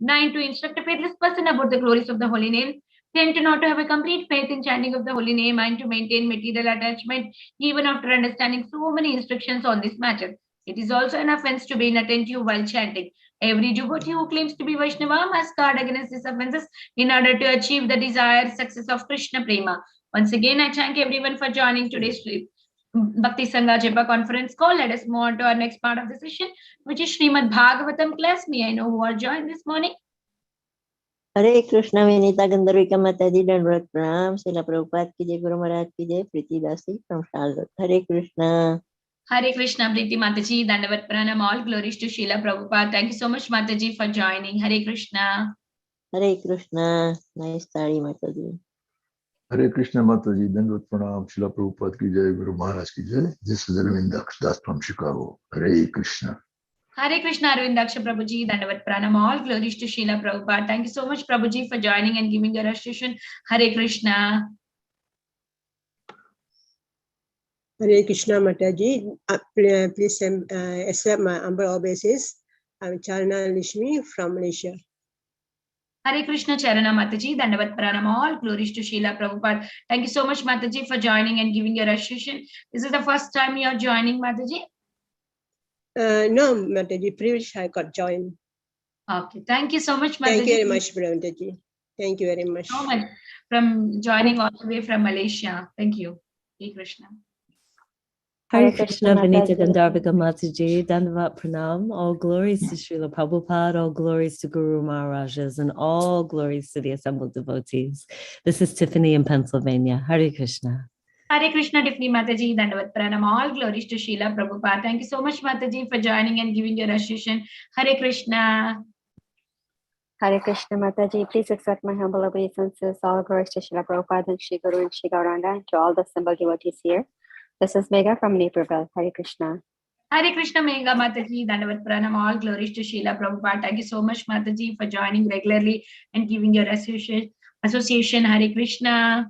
9. To instruct a faithless person about the glories of the holy name. 10. To not to have a complete faith in chanting of the holy name and to maintain material attachment even after understanding so many instructions on this matter. It is also an offense to be inattentive while chanting. Every devotee who claims to be Vaishnava must guard against these offenses in order to achieve the desired success of Krishna Prema. Once again, I thank everyone for joining today's Bhakti Sangha Japa conference call. Let us move on to our next part of the session, which is Srimad Bhagavatam class. May I know who are joined this morning? Hare Krishna, Vinita Gandharvika Mataji, Dandrat Pranam, Srila Prabhupada ki jai, Guru Maharaj ki jai, Preeti Dasi from Charlotte. Hare Krishna. Hare Krishna, Preeti Mataji, Dandavat Pranam, all glories to Srila Prabhupada. Thank you so much, Mataji, for joining. Hare Krishna. Hare Krishna. Nice study, Mataji. Hare Krishna Mataji, Dandavat Pranam, Srila Prabhupada ki jai, Guru Maharaj ki jai. This is Arvind Das from Chicago. Hare Krishna. Hare Krishna, Arvindaksha Prabhuji, Dandavat Pranam, all glories to Srila Prabhupada. Thank you so much, Prabhuji, for joining and giving your association. Hare Krishna. Hare Krishna Mataji, please accept my humble obeisances. I'm Charana Lishmi from Malaysia. Hare Krishna, Charana Mataji, Dandavat Pranam, all glories to Srila Prabhupada. Thank you so much, Mataji, for joining and giving your association. This is the first time you are joining, Mataji? No, Mataji, previously I got joined. Okay, thank you so much, Mataji. Thank you very much, Mataji. Thank you very much. So much from joining all the way from Malaysia. Thank you. Hare Krishna. Hare Krishna, Vinita Gandharvika Mataji, Dandavat Pranam, all glories to Srila Prabhupada, all glories to Guru Maharajas, and all glories to the assembled devotees. This is Tiffany in Pennsylvania. Hare Krishna. Hare Krishna, Tiffany Mataji, Dandavat Pranam, all glories to Srila Prabhupada. Thank you so much, Mataji, for joining and giving your association. Hare Krishna. Hare Krishna Mataji, please accept my humble obeisances. All glories to Srila Prabhupada and Shri Guru and Shri Gauranga, and to all the assembled devotees here. This is Megha from Naperville. Hare Krishna. Hare Krishna, Megha Mataji, Dandavat Pranam, all glories to Srila Prabhupada. Thank you so much, Mataji, for joining regularly and giving your association. Hare Krishna.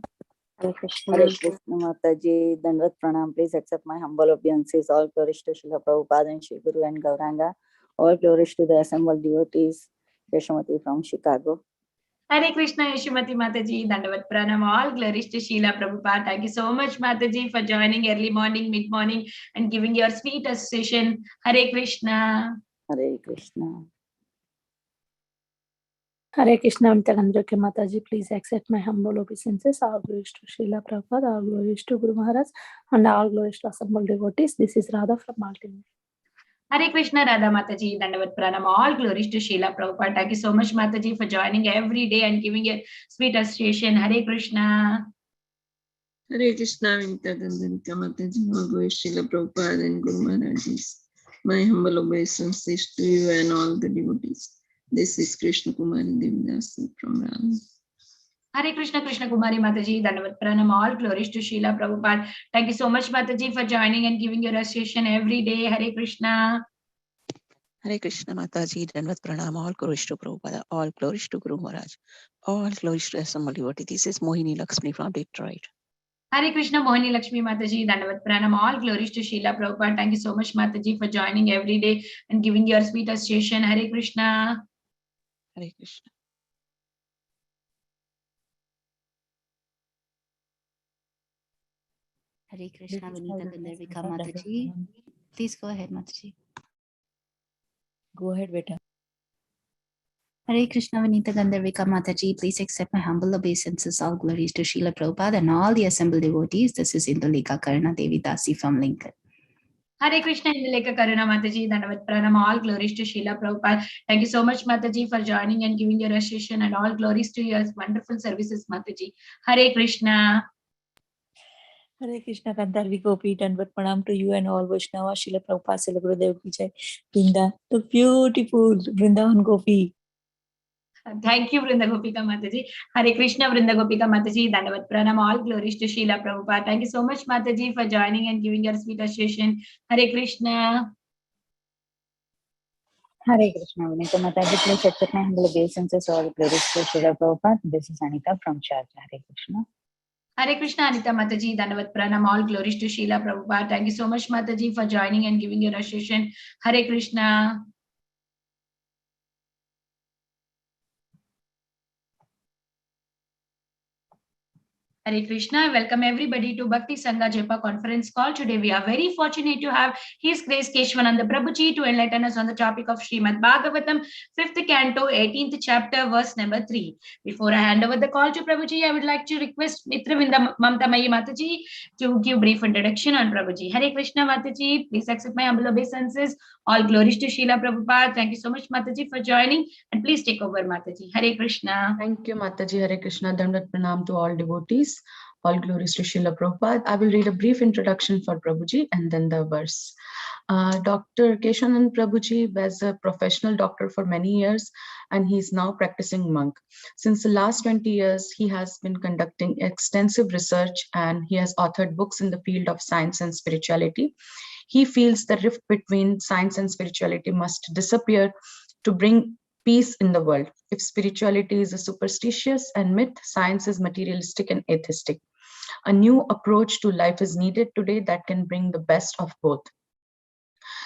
Hare Krishna. Hare Krishna Mataji, Dandavat Pranam. Please accept my humble obeisances. All glories to Srila Prabhupada and Shri Guru and Gauranga. All glories to the assembled devotees. Keshavanand from Chicago. Hare Krishna, Yeshumati Mataji, Dandavat Pranam, all glories to Srila Prabhupada. Thank you so much, Mataji, for joining early morning, mid-morning, and giving your sweet association. Hare Krishna. Hare Krishna. Hare Krishna, Untitled Mataji, please accept my humble obeisances. All glories to Srila Prabhupada, all glories to Guru Maharaj, and all glories to assembled devotees. This is Radha from Baltimore. Hare Krishna, Radha Mataji, Dandavat Pranam, all glories to Srila Prabhupada. Thank you so much, Mataji, for joining every day and giving your sweet association. Hare Krishna. Hare Krishna, Vinita Gandharvika Mataji, all glories to Srila Prabhupada and Guru Maharajis. My humble obeisances to you and all the devotees. This is Krishna Kumari Devidasi from Raleigh. Hare Krishna, Krishna Kumari Mataji, Dandavat Pranam, all glories to Srila Prabhupada. Thank you so much, Mataji, for joining and giving your association every day. Hare Krishna. Hare Krishna Mataji, Dandavat Pranam, all glories to Prabhupada, all glories to Guru Maharaj, all glories to assembled devotees. This is Mohini Lakshmi from Detroit. Hare Krishna, Mohini Lakshmi Mataji, Dandavat Pranam, all glories to Srila Prabhupada. Thank you so much, Mataji, for joining every day and giving your sweet association. Hare Krishna. Hare Krishna. Hare Krishna, Vinita Gandharvika Mataji. Please go ahead, Mataji. Go ahead, Beta. Hare Krishna, Vinita Gandharvika Mataji. Please accept my humble obeisances. All glories to Srila Prabhupada and all the assembled devotees. This is Induleka Karna Devi Dasi from Lincoln. Hare Krishna, Induleka Karuna Mataji, Dandavat Pranam, all glories to Srila Prabhupada. Thank you so much, Mataji, for joining and giving your association, and all glories to your wonderful services, Mataji. Hare Krishna. Hare Krishna, Gandharvi Gopi, Dandavat Pranam to you and all Vaishnava, Srila Prabhupada, Srila Gurudev Ki Jai. Vrinda, the beautiful Vrindavan Gopi. Thank you, Vrinda Gopika Mataji. Hare Krishna, Vrinda Gopika Mataji, Dandavat Pranam, all glories to Srila Prabhupada. Thank you so much, Mataji, for joining and giving your sweet association. Hare Krishna. Hare Krishna, Vinita Mataji, please accept my humble obeisances. All glories to Srila Prabhupada. This is Anita from Church. Hare Krishna. Hare Krishna, Anita Mataji, Dandavat Pranam, all glories to Srila Prabhupada. Thank you so much, Mataji, for joining and giving your association. Hare Krishna. Hare Krishna. I welcome everybody to Bhakti Sangha Japa conference call. Today we are very fortunate to have His Grace Keshavanand Prabhu to enlighten us on the topic of Srimad Bhagavatam 5th canto 18th chapter verse number 3. Before I hand over the call to Prabhuji, I would like to request Mitra Vinda Mamtamayi Mataji to give brief introduction on Prabhuji. Hare Krishna Mataji, please accept my humble obeisances. All glories to Srila Prabhupada. Thank you so much Mataji for joining, and please take over Mataji. Hare Krishna. Thank you Mataji. Hare Krishna. Dandavat pranam to all devotees. All glories to Srila Prabhupada. I will read a brief introduction for Prabhuji and then the verse. Dr. Keshavanand Prabhuji was a professional doctor for many years, and he is now practicing monk. Since the last 20 years, he has been conducting extensive research, and he has authored books in the field of science and spirituality. He feels the rift between science and spirituality must disappear to bring peace in the world. If spirituality is a superstitious and myth, science is materialistic and atheistic. A new approach to life is needed today that can bring the best of both.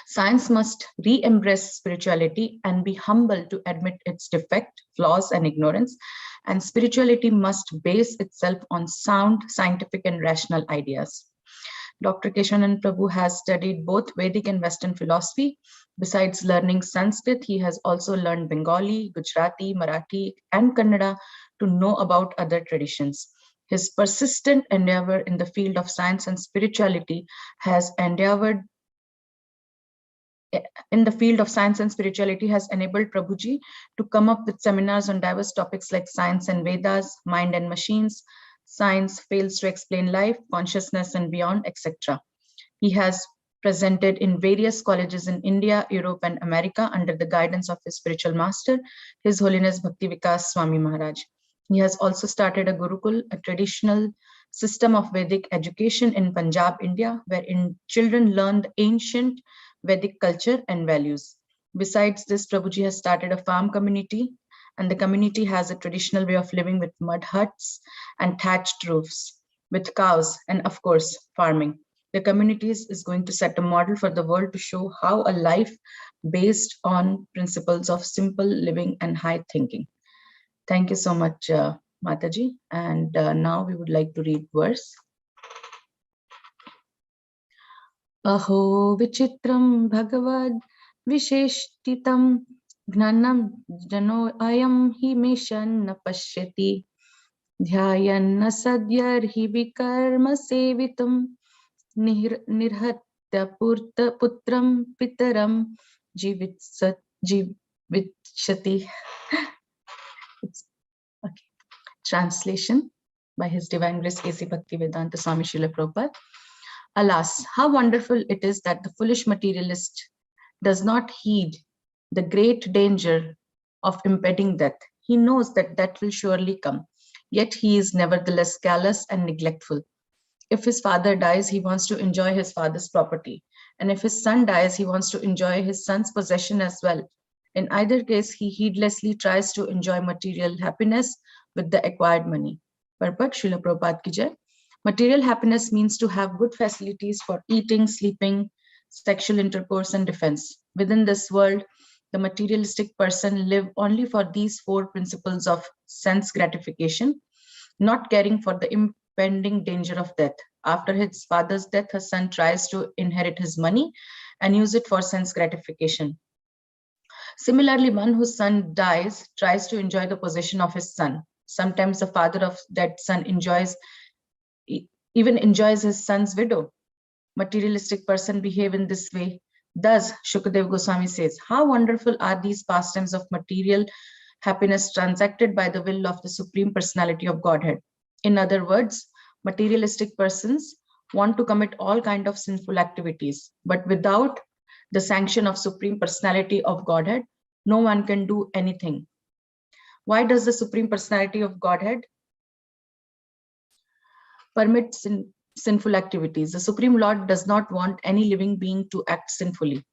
Science must re-embrace spirituality and be humble to admit its defect, flaws, and ignorance. And spirituality must base itself on sound, scientific, and rational ideas. Dr. Keshavanand Prabhu has studied both Vedic and Western philosophy. Besides learning Sanskrit, he has also learned Bengali, Gujarati, Marathi, and Kannada to know about other traditions. His persistent endeavor in the field of science and spirituality has enabled Prabhuji to come up with seminars on diverse topics like science and Vedas, mind and machines, science fails to explain life, consciousness and beyond, etc. He has presented in various colleges in India, Europe, and America under the guidance of his spiritual master, His Holiness Bhakti Vikas Swami Maharaj. He has also started a Gurukul, a traditional system of Vedic education in Punjab, India, wherein children learn the ancient Vedic culture and values. Besides this, Prabhuji has started a farm community, and the community has a traditional way of living with mud huts and thatched roofs, with cows, and of course, farming. The community is going to set a model for the world to show how a life based on principles of simple living and high thinking. Thank you so much, Mataji. And now we would like to read verse. Aho vichitram bhagavad visheshtitam gnanam jano ayam hi meshan na pashyati dhyayan na sadyar hi vikarma sevitum nirhatya putram pitaram jivitshati. Okay. Translation by His Divine Grace A.C. Bhaktivedanta Swami Srila Prabhupada. Alas, how wonderful it is that the foolish materialist does not heed the great danger of impending death. He knows that death will surely come, yet he is nevertheless callous and neglectful. If his father dies, he wants to enjoy his father's property. And if his son dies, he wants to enjoy his son's possession as well. In either case, he heedlessly tries to enjoy material happiness with the acquired money. Purport, Srila Prabhupada ki jai. Material happiness means to have good facilities for eating, sleeping, sexual intercourse, and defense. Within this world, the materialistic person lives only for these four principles of sense gratification, not caring for the impending danger of death. After his father's death, his son tries to inherit his money and use it for sense gratification. Similarly, one whose son dies tries to enjoy the possession of his son. Sometimes the father of that son even enjoys his son's widow. Materialistic person behave in this way. Thus, Shukadev Goswami says, how wonderful are these pastimes of material happiness transacted by the will of the Supreme Personality of Godhead. In other words, materialistic persons want to commit all kinds of sinful activities, but without the sanction of Supreme Personality of Godhead, no one can do anything. Why does the Supreme Personality of Godhead permit sinful activities? The Supreme Lord does not want any living being to act sinfully,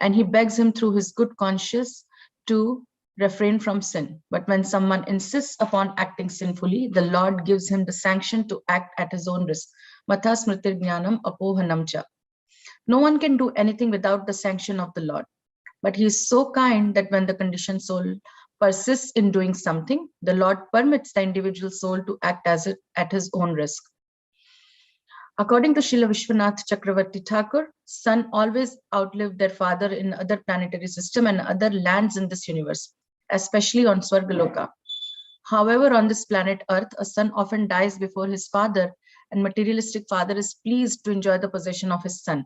and he begs him through his good conscience to refrain from sin. But when someone insists upon acting sinfully, the Lord gives him the sanction to act at his own risk. Matha smritir jnanam apohanam cha. No one can do anything without the sanction of the Lord. But he is so kind that when the conditioned soul persists in doing something, the Lord permits the individual soul to act as it at his own risk. According to Srila Vishwanath Chakravarti Thakur, sun always outlived their father in other planetary system and other lands in this universe, especially on Swargaloka. However, on this planet Earth, a son often dies before his father, and materialistic father is pleased to enjoy the possession of his son.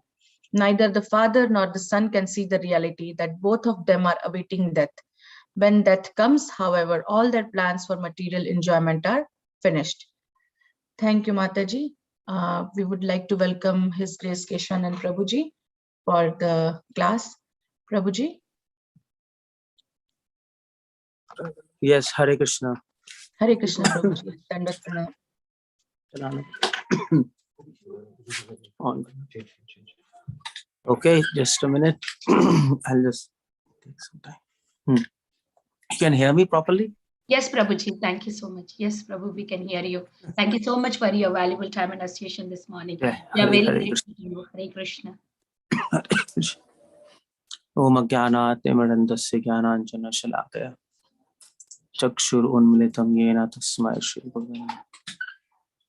Neither the father nor the son can see the reality that both of them are awaiting death. When death comes, however, all their plans for material enjoyment are finished. Thank you, Mataji. We would like to welcome His Grace Keshavanand Prabhuji for the class. Prabhuji. Yes, Hare Krishna. Hare Krishna, Prabhuji. Dandavat pranam. On. Okay, just a minute. I'll just take some time. You can hear me properly? Yes, Prabhuji, thank you so much. Yes, Prabhu, we can hear you. Thank you so much for your valuable time and association this morning. Yeah, We are very Hare grateful to you. Hare Krishna. Om Jnanatimidandasya Jnananjana Shalakaya Chakshur Unmilitam Yena Tasmai Shri Gurave Namah.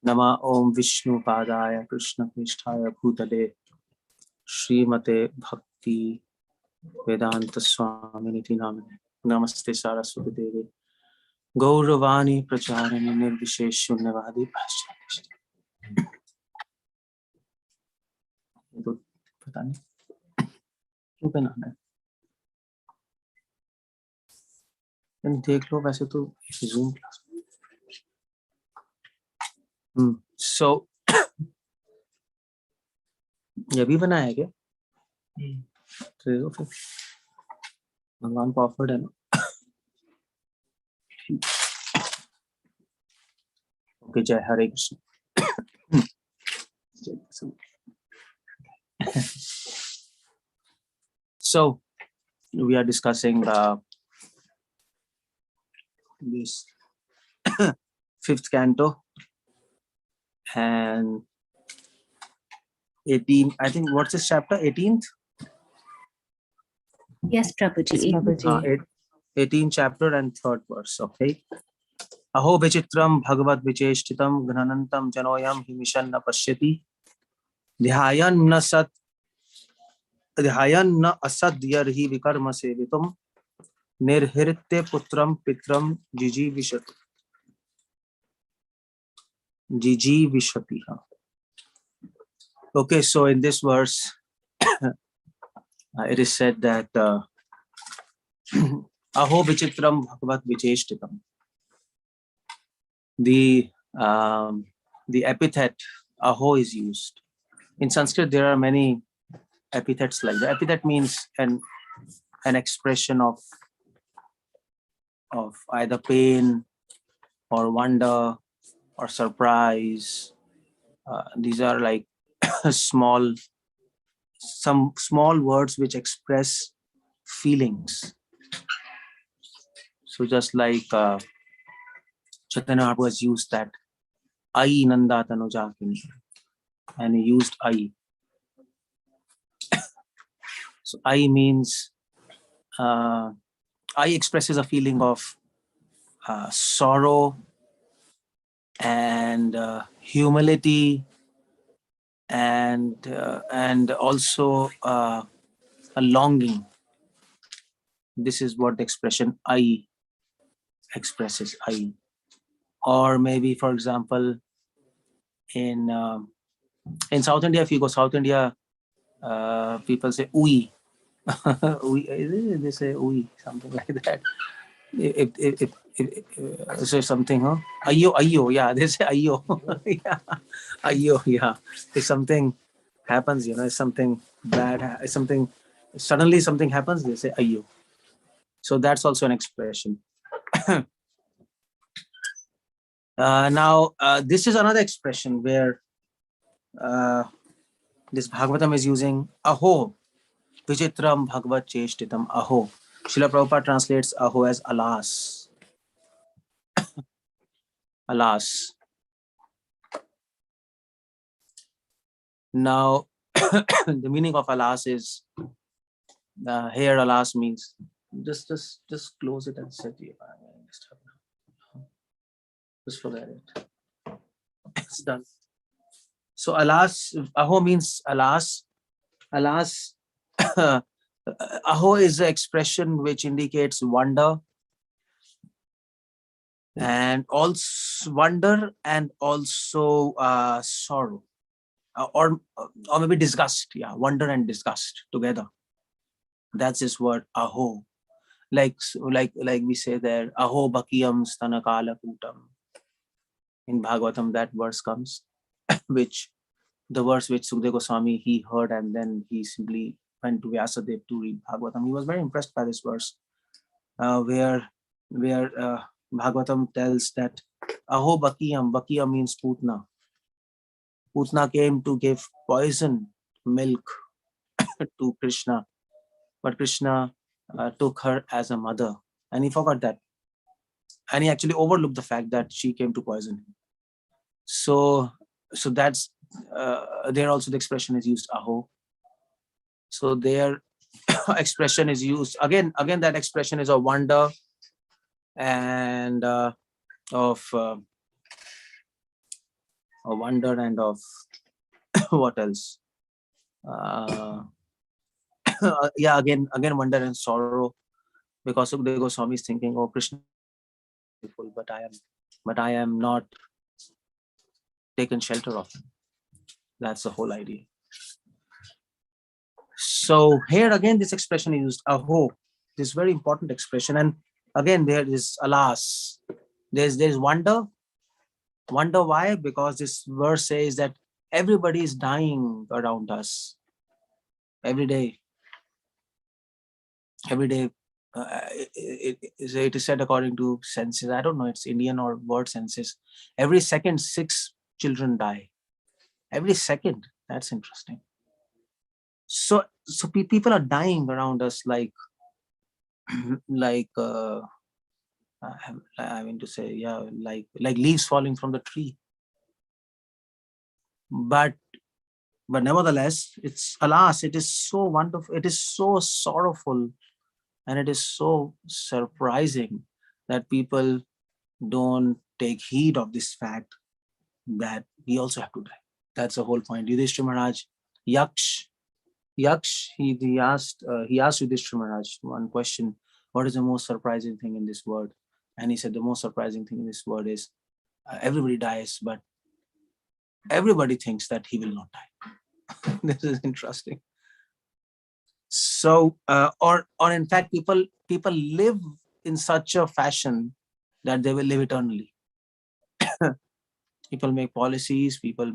Nama Om Vishnu Padaya Krishna Pristhaya Bhutale Srimate Bhakti Vedanta Swaminiti Namane. Namaste Saraswati Devi Gauravani Pracharani Nirvishesh Shunyavadi Paschati. पता नहीं क्यों बनाना है, देख लो वैसे तो Zoom class. So ये भी बनाया है क्या? तो फिर भगवान को ऑफर्ड है ना. ओके, जय हरे Krishna. So we are discussing this fifth canto and 18. I think what's this chapter? 18th. Yes, Prabhuji. 18th chapter and 3rd verse. Okay. Aho vichitram bhagavad vicheshtitam ghananantam janoyam himishan na pashyati dhyayan na asadyarhi vikarma sevitum nirhiritya putram pitram jiji vishati. Okay, so in this verse it is said that aho vichitram bhagavad vicheshtitam. The epithet aho is used. In Sanskrit, there are many epithets like that. Epithet means an expression of either pain or wonder or surprise. These are like some small words which express feelings. So just like Chaitanya Mahaprabhu has used that Ai Nanda Tanujakini, and he used Ai. So Ai means Ai expresses a feeling of sorrow and humility and also a longing. This is what the expression I expresses. I. Or maybe, for example, in South India, if you go South India, people say "ui." They say "ui," something like that. If say something, huh? Ayyo, yeah, they say ayyo. Yeah, ayyo, yeah. If something happens, if something bad, suddenly something happens, they say ayyo. So that's also an expression. Now, this is another expression where this Bhagavatam is using aho, vichitram bhagavat cheshtitam aho. Srila Prabhupada translates aho as alas. Alas. Now, the meaning of alas is, here alas means Just close it and set it. Just forget it. It's done. So alas, aho means alas. Alas, aho is the expression which indicates wonder, and also wonder and also sorrow, or maybe disgust. Yeah, wonder and disgust together. That's this word aho. Like we say there, aho bakiyam stanakala putam. In Bhagavatam, that verse comes, which the verse which Sukadeva Goswami he heard, and then he simply went to Vyasadeva to read Bhagavatam. He was very impressed by this verse, where Bhagavatam tells that aho bakiyam. Bakiyam means Putna. Putna came to give poison milk to Krishna, but Krishna took her as a mother, and he forgot that, and he actually overlooked the fact that she came to poison him. So that's there also the expression is used aho. So their expression is used again. That expression is of wonder and of what else? Yeah, again wonder and sorrow, because Sukadeva Goswami is thinking, oh, Krishna is beautiful, but I am not taken shelter of him. That's the whole idea. So here again, this expression is used, aho, this very important expression. And again, there is alas. There's wonder. Wonder why? Because this verse says that everybody is dying around us. Every day. It is said according to census. I don't know, it's Indian or word census. Every second, 6 children die. Every second. That's interesting. So people are dying around us like I mean to say, yeah, like leaves falling from the tree. But nevertheless, it's alas, it is so wonderful, it is so sorrowful, and it is so surprising that people don't take heed of this fact that we also have to die. That's the whole point. Yudhishthira Maharaj, Yaksh, he asked Yudhishthira Maharaj one question: what is the most surprising thing in this world? And he said the most surprising thing in this world is everybody dies, but everybody thinks that he will not die. This is interesting. So, or in fact, people live in such a fashion that they will live eternally. People make policies, people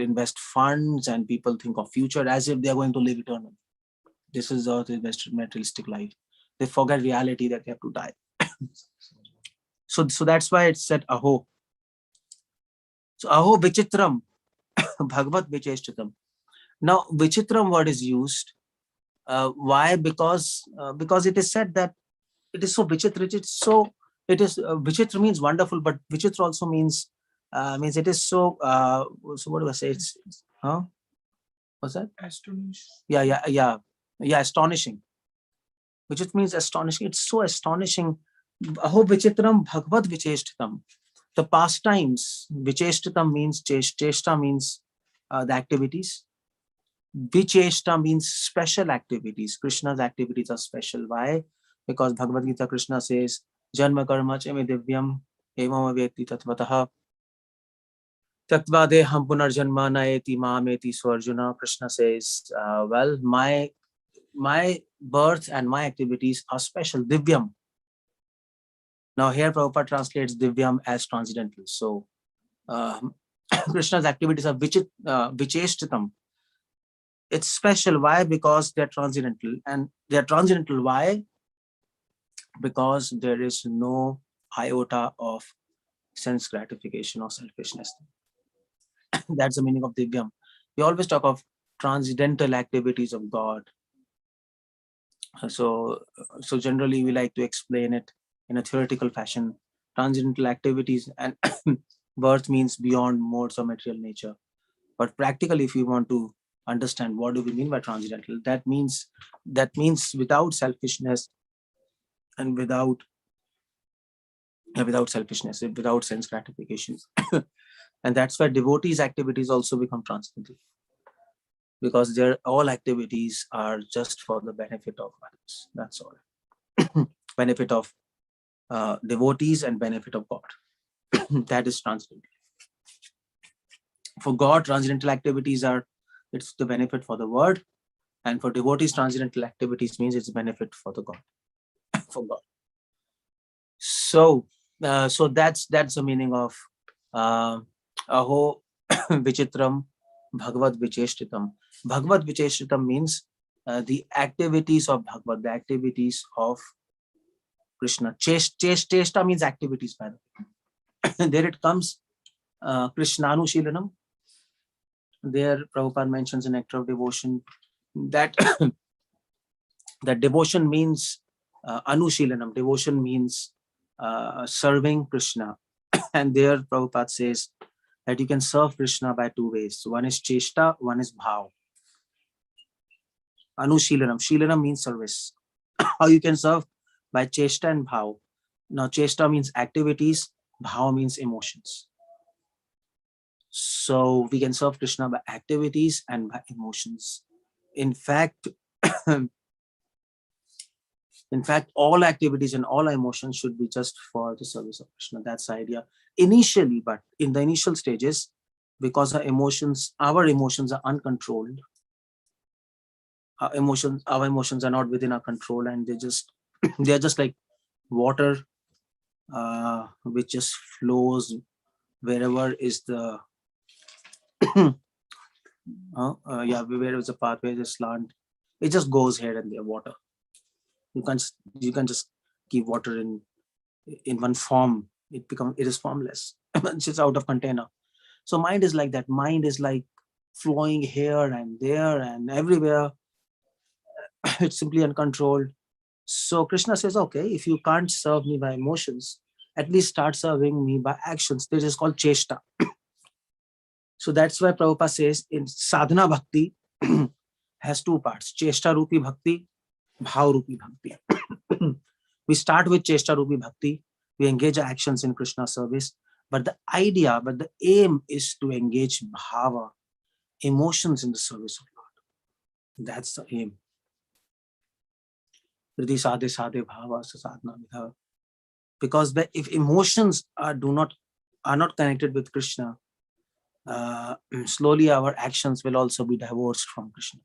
invest funds, and people think of future as if they are going to live eternally. This is the materialistic life. They forget reality that they have to die. So that's why it's said aho. So aho vichitram, Bhagavat vicheshtatam. Now vichitram word is used. Why? Because it is said that it is so vichitra. Vichitra means wonderful, but vichitra also means it is so. So what do I say? It's what's that? Astonishing. Yeah. Astonishing. Vichitra means astonishing. It's so astonishing. Aho vichitram bhagavad vicheshtatam. The pastimes. Vicheshtatam means cheshta means the activities. Vicheshta means special activities. Krishna's activities are special. Why? Because Bhagavad Gita, Krishna says, Janma karma chame divyam evam avyeti tatvataha tattva deham punarjanma naeti mameti. So Arjuna, Krishna says, well, my birth and my activities are special. Divyam. Now here Prabhupada translates divyam as transcendental. So Krishna's activities are vicheshtatam. It's special. Why? Because they're transcendental. And they're transcendental. Why? Because there is no iota of sense gratification or selfishness. That's the meaning of Divyam. We always talk of transcendental activities of God. So generally we like to explain it in a theoretical fashion. Transcendental activities, and birth means beyond modes of material nature. But practically, if we want to understand what do we mean by transcendental. That means without selfishness and without selfishness, without sense gratification. And that's why devotees' activities also become transcendental, because all activities are just for the benefit of others. That's all. Benefit of devotees and benefit of God. That is transcendental. For God, transcendental activities it's the benefit for the world, and for devotees, transcendental activities means it's benefit for the God, for God. So that's the meaning of Aho Vichitram Bhagavad Vicheshtitam. Bhagavad Vicheshtitam means the activities of Bhagavad, the activities of Krishna. Cheshta means activities, by the way. There it comes, Krishnanushilanam. There Prabhupada mentions in Nectar of Devotion that that devotion means Anushilanam. Devotion means serving Krishna. And there Prabhupada says that you can serve Krishna by two ways. One is Cheshta, one is Bhav. Anushilanam. Shilanam means service. How you can serve? By Cheshta and Bhav. Now Cheshta means activities, Bhav means emotions. So we can serve Krishna by activities and by emotions. In fact, all activities and all emotions should be just for the service of Krishna. That's the idea initially, but in the initial stages, because our emotions are uncontrolled. Our emotions are not within our control, and they are just like water, which just flows wherever is the where is the pathway, the slant, it just goes here and there. Water, you can just keep water in one form, it is formless. It's just out of container. So mind is like that. Mind is like flowing here and there and everywhere. It's simply uncontrolled. So Krishna says, okay, if you can't serve me by emotions, at least start serving me by actions. This is called Cheshta. So that's why Prabhupada says in sadhana bhakti has two parts: Cheshta Rupi Bhakti, Bhav Rupi Bhakti. We start with Cheshta Rupi Bhakti. We engage our actions in Krishna service. But the aim is to engage bhava, emotions, in the service of Lord. That's the aim. Because if emotions are not connected with Krishna, slowly our actions will also be divorced from Krishna.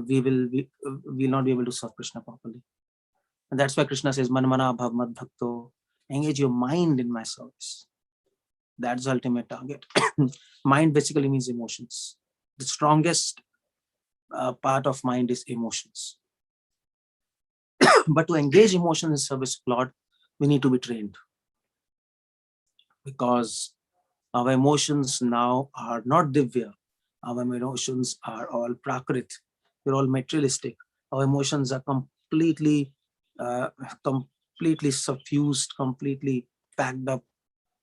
We will not be able to serve Krishna properly. And that's why Krishna says, Manmana bhav mad bhakto, engage your mind in my service. That's the ultimate target. Mind basically means emotions. The strongest part of mind is emotions. But to engage emotions in service of Lord, we need to be trained. Because our emotions now are not divya. Our emotions are all prakrit. They're all materialistic. Our emotions are completely suffused, completely packed up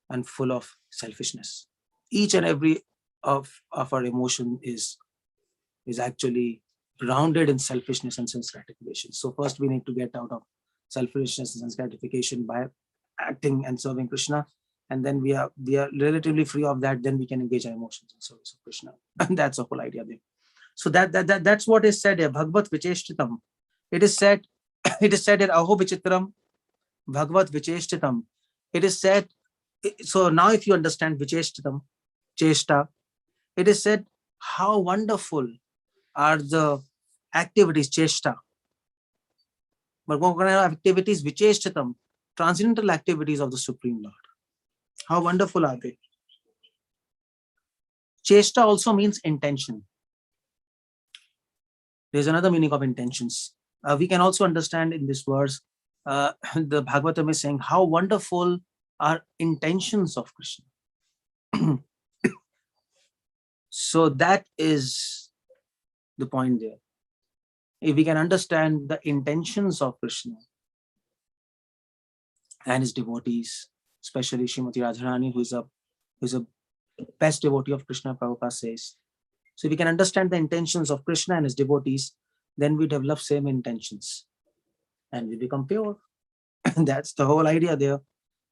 and full of selfishness. Each and every of our emotion is actually grounded in selfishness and sense gratification. So first we need to get out of selfishness and sense gratification by acting and serving Krishna. And then we are relatively free of that. Then we can engage our emotions in service of Krishna. And that's the whole idea there. So that's what is said here. Bhagavad Vicheshtitam. It is said here, Aho Vichitram Bhagavad Vicheshtitam. It is said. So now if you understand Vicheshtitam, Cheshta, it is said how wonderful are the activities, Cheshta. But what kind of activities? Vicheshtitam, transcendental activities of the Supreme Lord. How wonderful are they? Cheshta also means intention. There's another meaning of intentions. We can also understand in this verse, the Bhagavatam is saying how wonderful are intentions of Krishna. So that is the point there. If we can understand the intentions of Krishna and his devotees, especially Srimati Radharani, who is a best devotee of Krishna, Prabhupada says. So if we can understand the intentions of Krishna and his devotees, then we develop same intentions and we become pure. That's the whole idea there.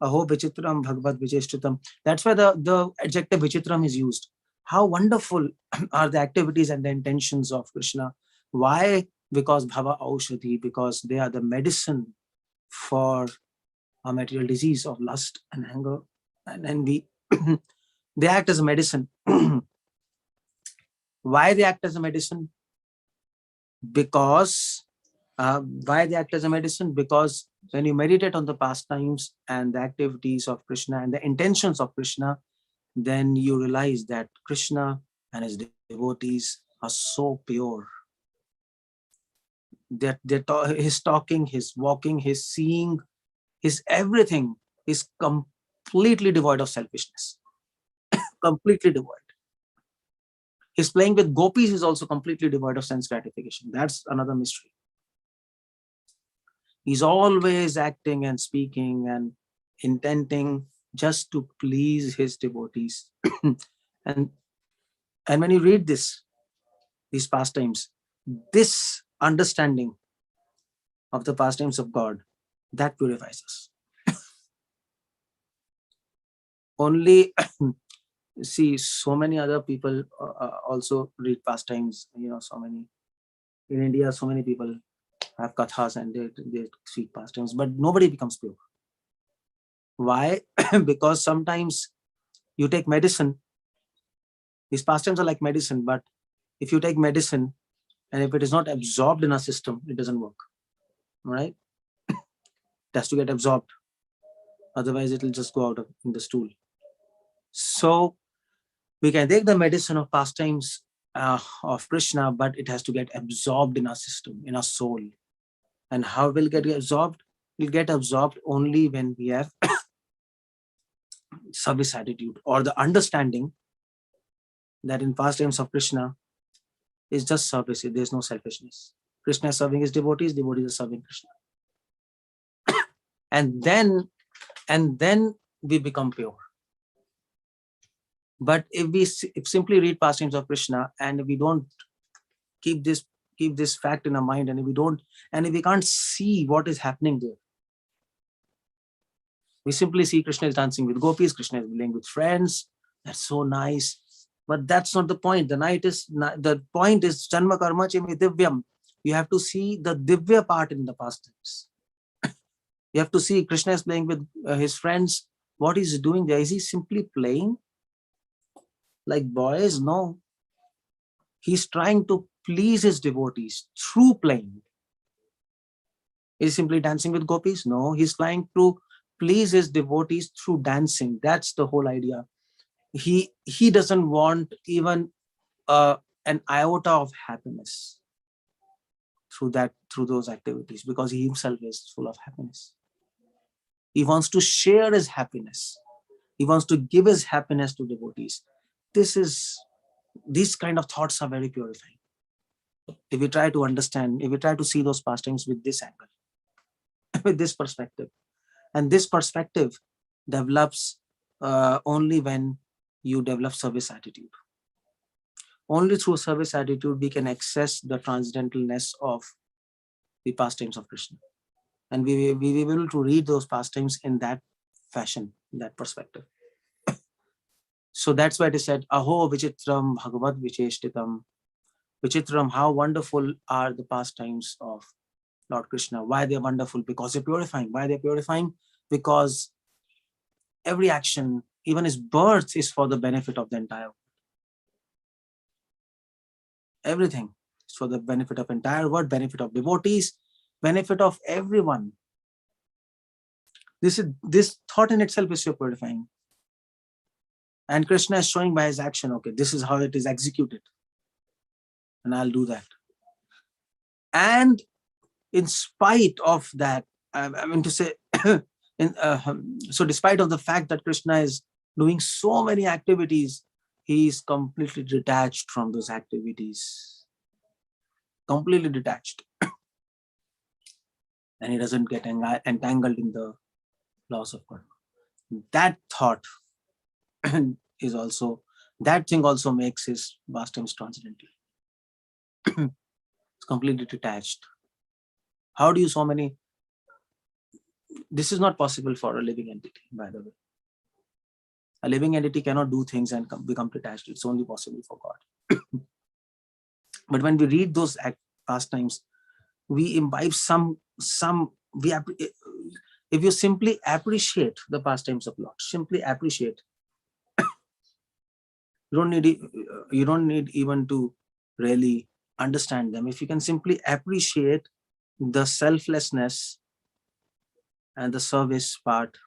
Aho vichitram bhagavad vicheshtritam. That's why the adjective vichitram is used. How wonderful are the activities and the intentions of Krishna. Why? Because bhava aushadhi, because they are the medicine for a material disease of lust and anger. And then they act as a medicine. Why they act as a medicine? Because why they act as a medicine? Because when you meditate on the pastimes and the activities of Krishna and the intentions of Krishna, then you realize that Krishna and his devotees are so pure. That his talking, his walking, his seeing, his everything is completely devoid of selfishness. Completely devoid. His playing with gopis is also completely devoid of sense gratification. That's another mystery. He's always acting and speaking and intending just to please his devotees. and when you read these pastimes, this understanding of the pastimes of God, that purifies us. Only see, so many other people also read pastimes, so many in India, so many people have kathas and they speak pastimes, but nobody becomes pure. Why? Because sometimes you take medicine. These pastimes are like medicine, but if you take medicine and if it is not absorbed in our system, it doesn't work. Right? It has to get absorbed. Otherwise, it will just go out in the stool. So we can take the medicine of pastimes of Krishna, but it has to get absorbed in our system, in our soul. And how will it get absorbed? It will get absorbed only when we have service attitude or the understanding that in pastimes of Krishna is just service. There's no selfishness. Krishna is serving his devotees, devotees are serving Krishna. And then we become pure. But if we simply read pastimes of Krishna and we don't keep this fact in our mind, and if we can't see what is happening there, we simply see Krishna is dancing with gopis, Krishna is playing with friends. That's so nice. But that's not the point. The point is Janma Karma Chemi Divyam. You have to see the Divya part in the pastimes. You have to see Krishna is playing with his friends. What is he doing there? Is he simply playing like boys? No. He's trying to please his devotees through playing. Is he simply dancing with gopis? No. He's trying to please his devotees through dancing. That's the whole idea. He doesn't want even an iota of happiness through those activities, because he himself is full of happiness. He wants to share his happiness. He wants to give his happiness to devotees. These kind of thoughts are very purifying. If we try to understand, if we try to see those pastimes with this angle, with this perspective, and this perspective develops only when you develop service attitude. Only through service attitude we can access the transcendentalness of the pastimes of Krishna. And we will be able to read those pastimes in that fashion, in that perspective. So that's why it is said, Aho vichitram bhagavad vicheshtitam. Vichitram, how wonderful are the pastimes of Lord Krishna. Why they're wonderful? Because they're purifying. Why they're purifying? Because every action, even his birth, is for the benefit of the entire world. Everything is for the benefit of entire world, benefit of devotees, benefit of everyone. This thought in itself is so purifying. And Krishna is showing by his action, okay, this is how it is executed. And I'll do that. And in spite of that, I mean to say, so despite of the fact that Krishna is doing so many activities, he is completely detached from those activities. Completely detached. And he doesn't get entangled in the laws of karma. That thought is also, that thing also makes his pastimes transcendental. It's completely detached. How do you so many? This is not possible for a living entity, by the way. A living entity cannot do things and become detached. It's only possible for God. But when we read those pastimes, we imbibe if you simply appreciate the pastimes of Lord, simply appreciate, you don't need even to really understand them. If you can simply appreciate the selflessness and the service part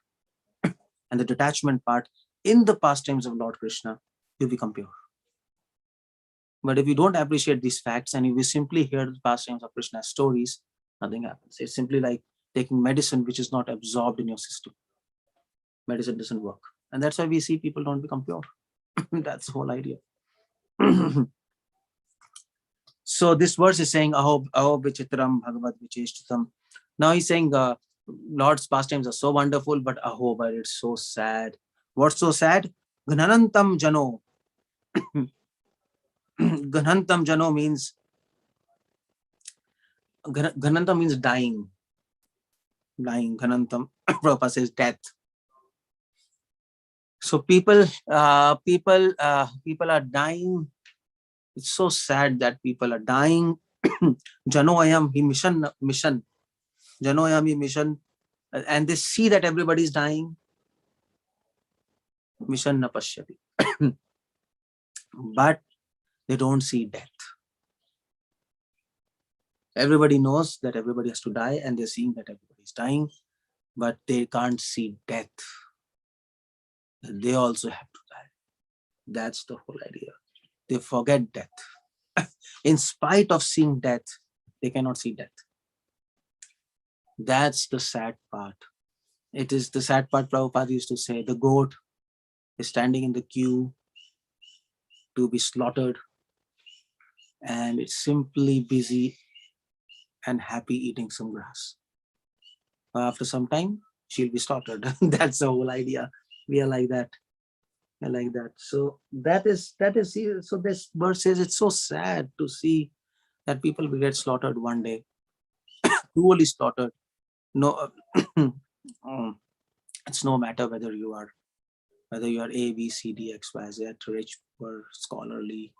and the detachment part in the pastimes of Lord Krishna, you become pure. But if you don't appreciate these facts and if you simply hear the pastimes of Krishna's stories, nothing happens. It's simply like taking medicine which is not absorbed in your system. Medicine doesn't work. And that's why we see people don't become pure. That's the whole idea. So this verse is saying, Aho vichitram bhagavad vicheshtatam. Now he's saying, Lord's pastimes are so wonderful, but aho, but it's so sad. What's so sad? Ghanantam jano. Ghanantam jano means, Ghanantam means dying. Dying, Ghanantam. Prabhupada says death. So people are dying. It's so sad that people are dying. Janoyam, he mission. Janoyam, he mission. And they see that everybody is dying. Mission na pashyati. But they don't see death. Everybody knows that everybody has to die and they're seeing that everybody is dying, but they can't see death. They also have to die. That's the whole idea. They forget death. In spite of seeing death, they cannot see death. That's the sad part. It is the sad part. Prabhupada used to say, the goat is standing in the queue to be slaughtered and it's simply busy and happy eating some grass. After some time, she'll be slaughtered. That's the whole idea. We are like that. I like that. So that is so this verse says it's so sad to see that people will get slaughtered one day, cruelly slaughtered. No, it's no matter whether you are A, B, C, D, X, Y, Z, rich, poor, scholarly,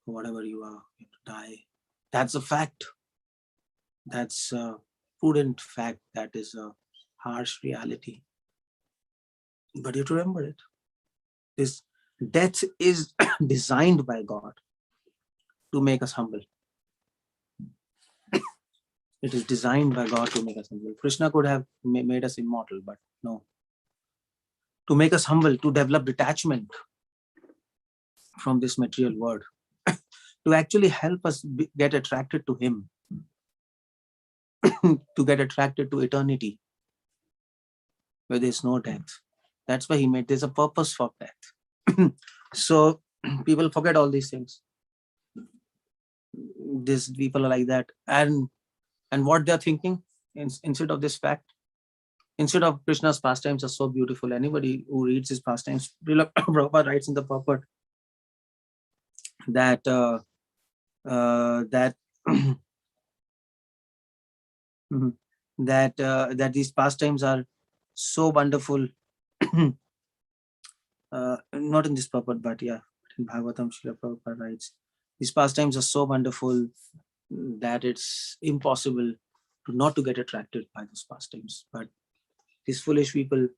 whatever you are, you have to die. That's a fact. That's a prudent fact. That is a harsh reality. But you have to remember it. This death is designed by God to make us humble. It is designed by God to make us humble. Krishna could have made us immortal, but no. To make us humble, to develop detachment from this material world, to actually help us get attracted to Him, to get attracted to eternity, where there is no death. That's why He made, there's a purpose for death. So people forget all these things. These people are like that. And what they're thinking, instead of this fact, instead of Krishna's pastimes are so beautiful, anybody who reads his pastimes, Prabhupada writes in the purport that that these pastimes are so wonderful. Not in this purport, but yeah, in Bhagavatam, Srila Prabhupada writes, these pastimes are so wonderful that it's impossible not to get attracted by those pastimes. But these foolish people,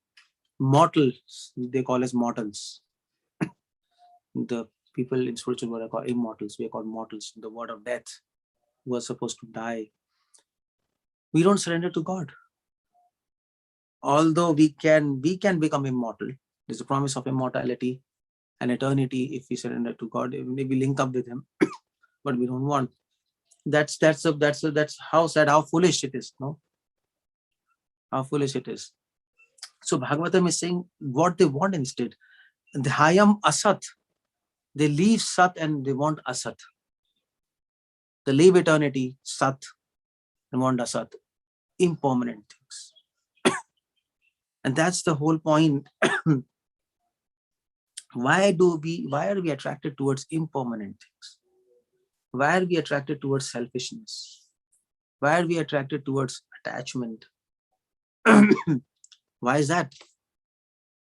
mortals, they call us mortals. The people in spiritual world are called immortals. We are called mortals. The word of death, who are supposed to die. We don't surrender to God. Although we can become immortal. There's a promise of immortality and eternity if we surrender to God. Maybe link up with Him, but we don't want. That's how sad, how foolish it is. No, how foolish it is. So Bhagavatam is saying what they want instead. The Hayam Asat. They leave Sat and they want Asat. They leave eternity, Sat, and want Asat. Impermanent things. And that's the whole point Why are we attracted towards impermanent things? Why are we attracted towards selfishness? Why are we attracted towards attachment? Why is that?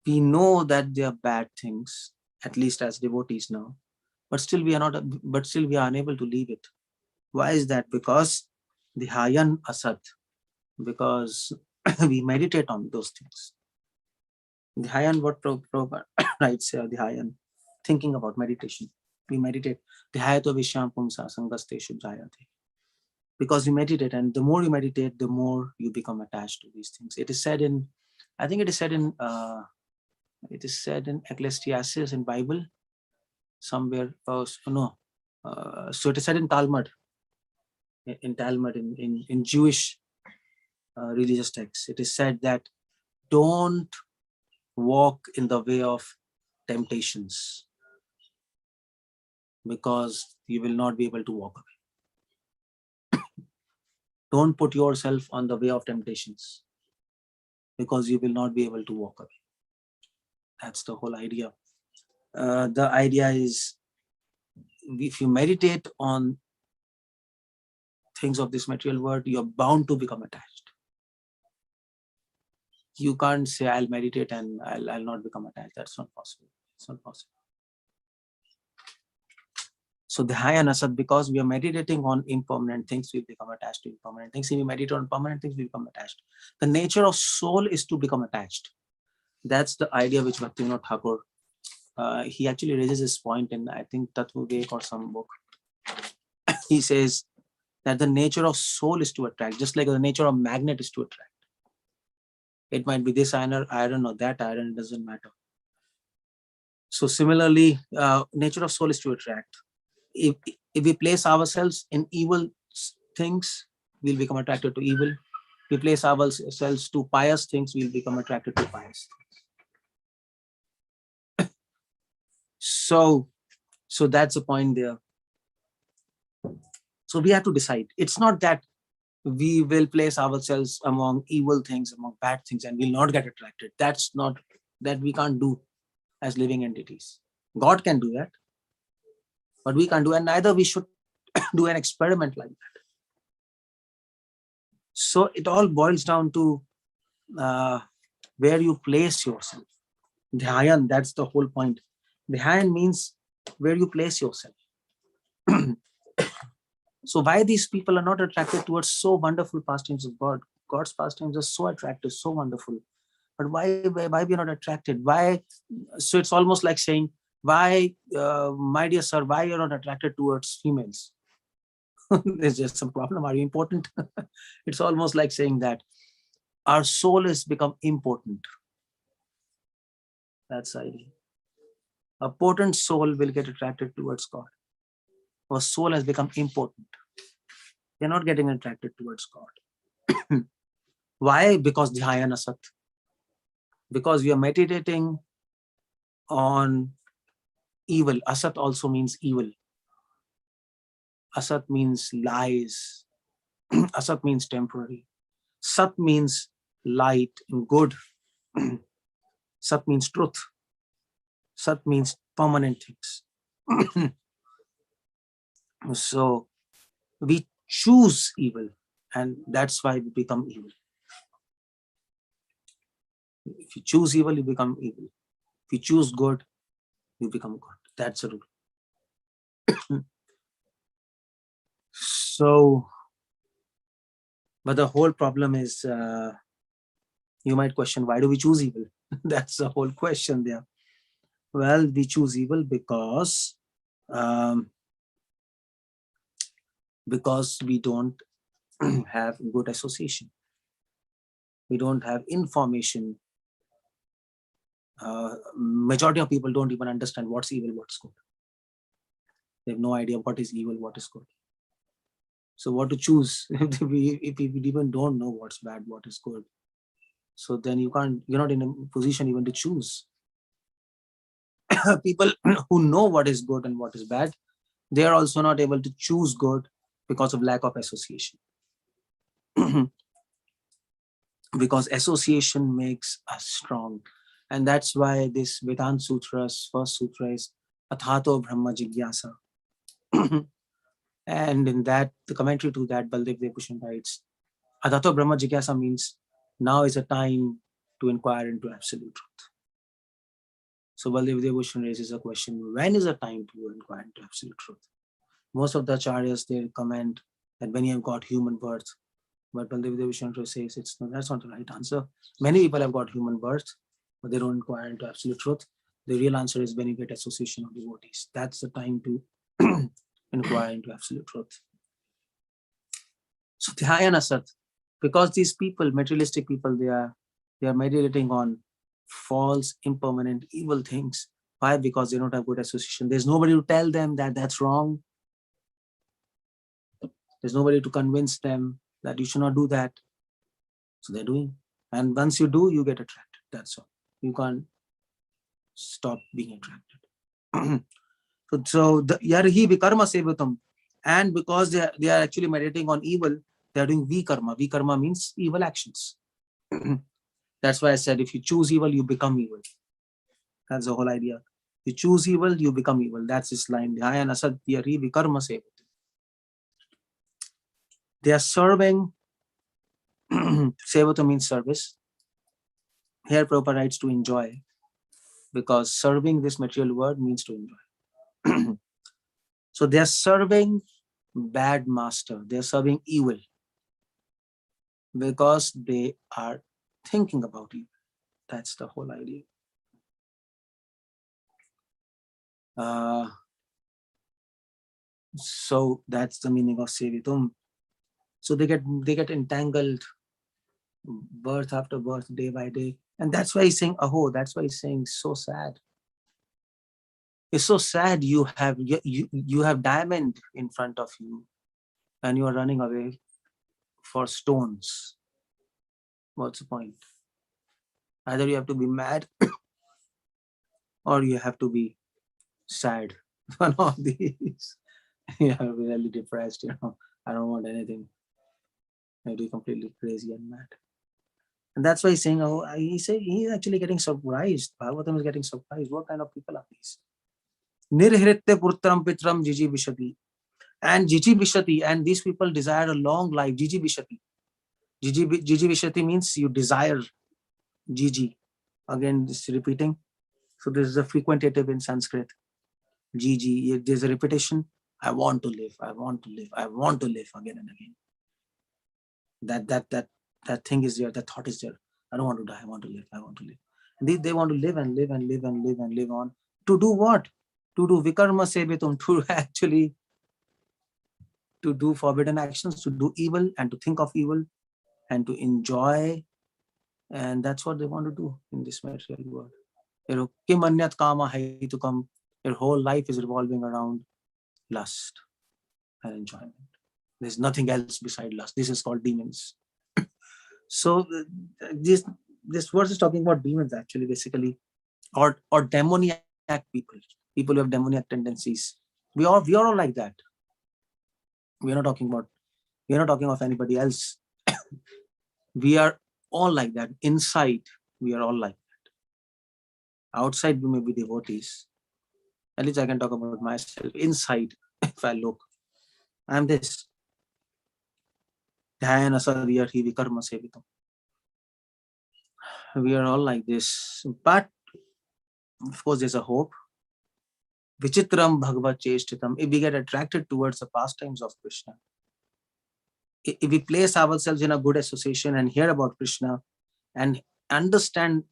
We know that they are bad things, at least as devotees now, but still we are unable to leave it. Why is that? Because the Hayan Asat, because we meditate on those things. The Hayan, what Prabhupada writes here, the Hayan, thinking about meditation. We meditate. The Hayato Vishyam Pumsa Sangasteshu Jayate. Because we meditate, and the more you meditate, the more you become attached to these things. It is said in, I think it is said in Ecclesiastes in Bible, somewhere. So it is said in Talmud. In Jewish religious texts, it is said that don't walk in the way of temptations, because you will not be able to walk away. Don't put yourself on the way of temptations, because you will not be able to walk away. That's the whole idea. The idea is, if you meditate on things of this material world, you're bound to become attached. You can't say, I'll meditate and I'll not become attached. That's not possible. It's not possible. So the Haya and Asat, because we are meditating on impermanent things, we become attached to impermanent things. If we meditate on permanent things, we become attached. The nature of soul is to become attached. That's the idea which Bhaktivinoda Thakur, he actually raises this point in, I think, Tattva Vivek or some book. He says that the nature of soul is to attract, just like the nature of magnet is to attract. It might be this iron or that iron, it doesn't matter. So similarly, nature of soul is to attract. If we place ourselves in evil things, we'll become attracted to evil. If we place ourselves to pious things, we'll become attracted to pious things. So that's the point there. So we have to decide. It's not that we will place ourselves among evil things, among bad things, and will not get attracted. That's not, that we can't do as living entities. God can do that, but we can't do, and neither we should do an experiment like that. So it all boils down to where you place yourself. Dhyan, that's the whole point. Dhyan means where you place yourself. So why these people are not attracted towards so wonderful pastimes of God? God's pastimes are so attractive, so wonderful. But why we are not attracted? Why? So it's almost like saying, why, my dear sir, why you're not attracted towards females? There's just some problem. Are you important? It's almost like saying that our soul has become important. That's the idea. A potent soul will get attracted towards God. Our soul has become important. They're not getting attracted towards God. Why? Because Dhyana Asat. Because we are meditating on evil. Asat also means evil. Asat means lies. Asat means temporary. Sat means light and good. Sat means truth. Sat means permanent things. So we choose evil, and that's why we become evil. If you choose evil, you become evil. If you choose good, you become good. That's the rule. So, but the whole problem is, you might question, why do we choose evil? That's the whole question there. Well, we choose evil because we don't have good association. We don't have information. Majority of people don't even understand what's evil, what's good. They have no idea what is evil, what is good. So what to choose if we even don't know what's bad, what is good? So then you're not in a position even to choose. People who know what is good and what is bad, they are also not able to choose good because of lack of association. Because association makes us strong. And that's why this Vedanta Sutra's first sutra is Athato Brahma Jigyasa. And in that, the commentary to that, Baldev Devbhushan writes, Athato Brahma Jigyasa means now is a time to inquire into absolute truth. So Baldev Devbhushan raises a question, when is a time to inquire into absolute truth? Most of the acharyas, they comment that when you have got human birth, but Baldev Devbhushan says that's not the right answer. Many people have got human birth, but they don't inquire into absolute truth. The real answer is when you get association of devotees. That's the time to inquire into absolute truth. So Dhyayana Sat, because these people, materialistic people, they are meditating on false, impermanent, evil things. Why? Because they don't have good association. There's nobody to tell them that that's wrong. There's nobody to convince them that you should not do that. So they're doing. And once you do, you get attracted. That's all. You can't stop being attracted. So the Yarhi Vikarma Sevatam. And because they are actually meditating on evil, they are doing Vikarma. Vikarma means evil actions. That's why I said if you choose evil, you become evil. That's the whole idea. You choose evil, you become evil. That's this line. Dhyayana Sat Yarhi Vikarma Sevatam. They are serving. Sevata means service. Here Prabhupada writes to enjoy, because serving, this material word, means to enjoy. So they are serving bad master. They are serving evil because they are thinking about evil. That's the whole idea. So that's the meaning of Sevitum. So they get entangled birth after birth, day by day. And that's why he's saying, Aho, that's why he's saying so sad. It's so sad. You have diamond in front of you and you are running away for stones. What's the point? Either you have to be mad or you have to be sad. One of these. You are really depressed, I don't want anything. I have to be completely crazy and mad. And that's why he's saying, he's actually getting surprised. Bhagavatam is getting surprised. What kind of people are these? Nirhritya purtram pitram jiji vishati. And jiji vishati, and these people desire a long life. Jiji vishati. Jiji vishati means you desire. Jiji. Again, this is repeating. So this is a frequentative in Sanskrit. Jiji. There's a repetition. I want to live. I want to live. I want to live again and again. That thing is there. That thought is there. I don't want to die. I want to live. I want to live. And they want to live and live and live and live and live on. To do what? To do vikarma sevitum. To actually to do forbidden actions, to do evil and to think of evil and to enjoy. And that's what they want to do in this material world. Kim anyat kama haitukam. Your whole life is revolving around lust and enjoyment. There's nothing else beside lust. This is called demons. So this verse is talking about demons actually, basically, or demoniac people who have demoniac tendencies. We are all like that. We are not talking of anybody else. We are all like that. Inside, we are all like that. Outside, we may be devotees. At least I can talk about myself. Inside, if I look, I am this. We are all like this. But, of course, there's a hope. Vichitram Bhagavat Cheshtitam. If we get attracted towards the pastimes of Krishna, if we place ourselves in a good association and hear about Krishna and understand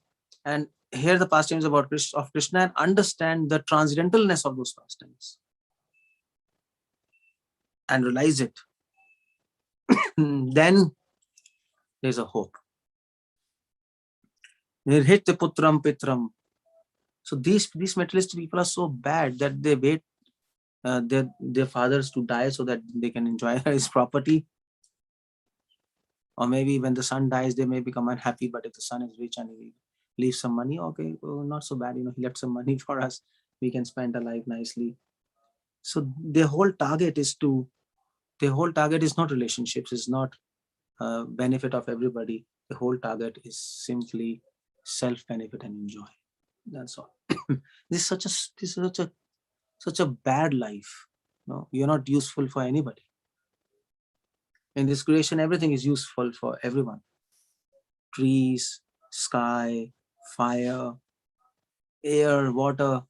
and hear the pastimes of Krishna and understand the transcendentalness of those pastimes and realize it, then there's a hope. Nirhitya putram pitram. So these materialistic people are so bad that they wait their fathers to die so that they can enjoy his property. Or maybe when the son dies, they may become unhappy. But if the son is rich and he leaves some money, okay, not so bad. He left some money for us. We can spend our life nicely. So the whole target is not relationships. It's not benefit of everybody. The whole target is simply self-benefit and enjoy. That's all. This is such a bad life. No, you're not useful for anybody. In this creation, everything is useful for everyone. Trees, sky, fire, air, water.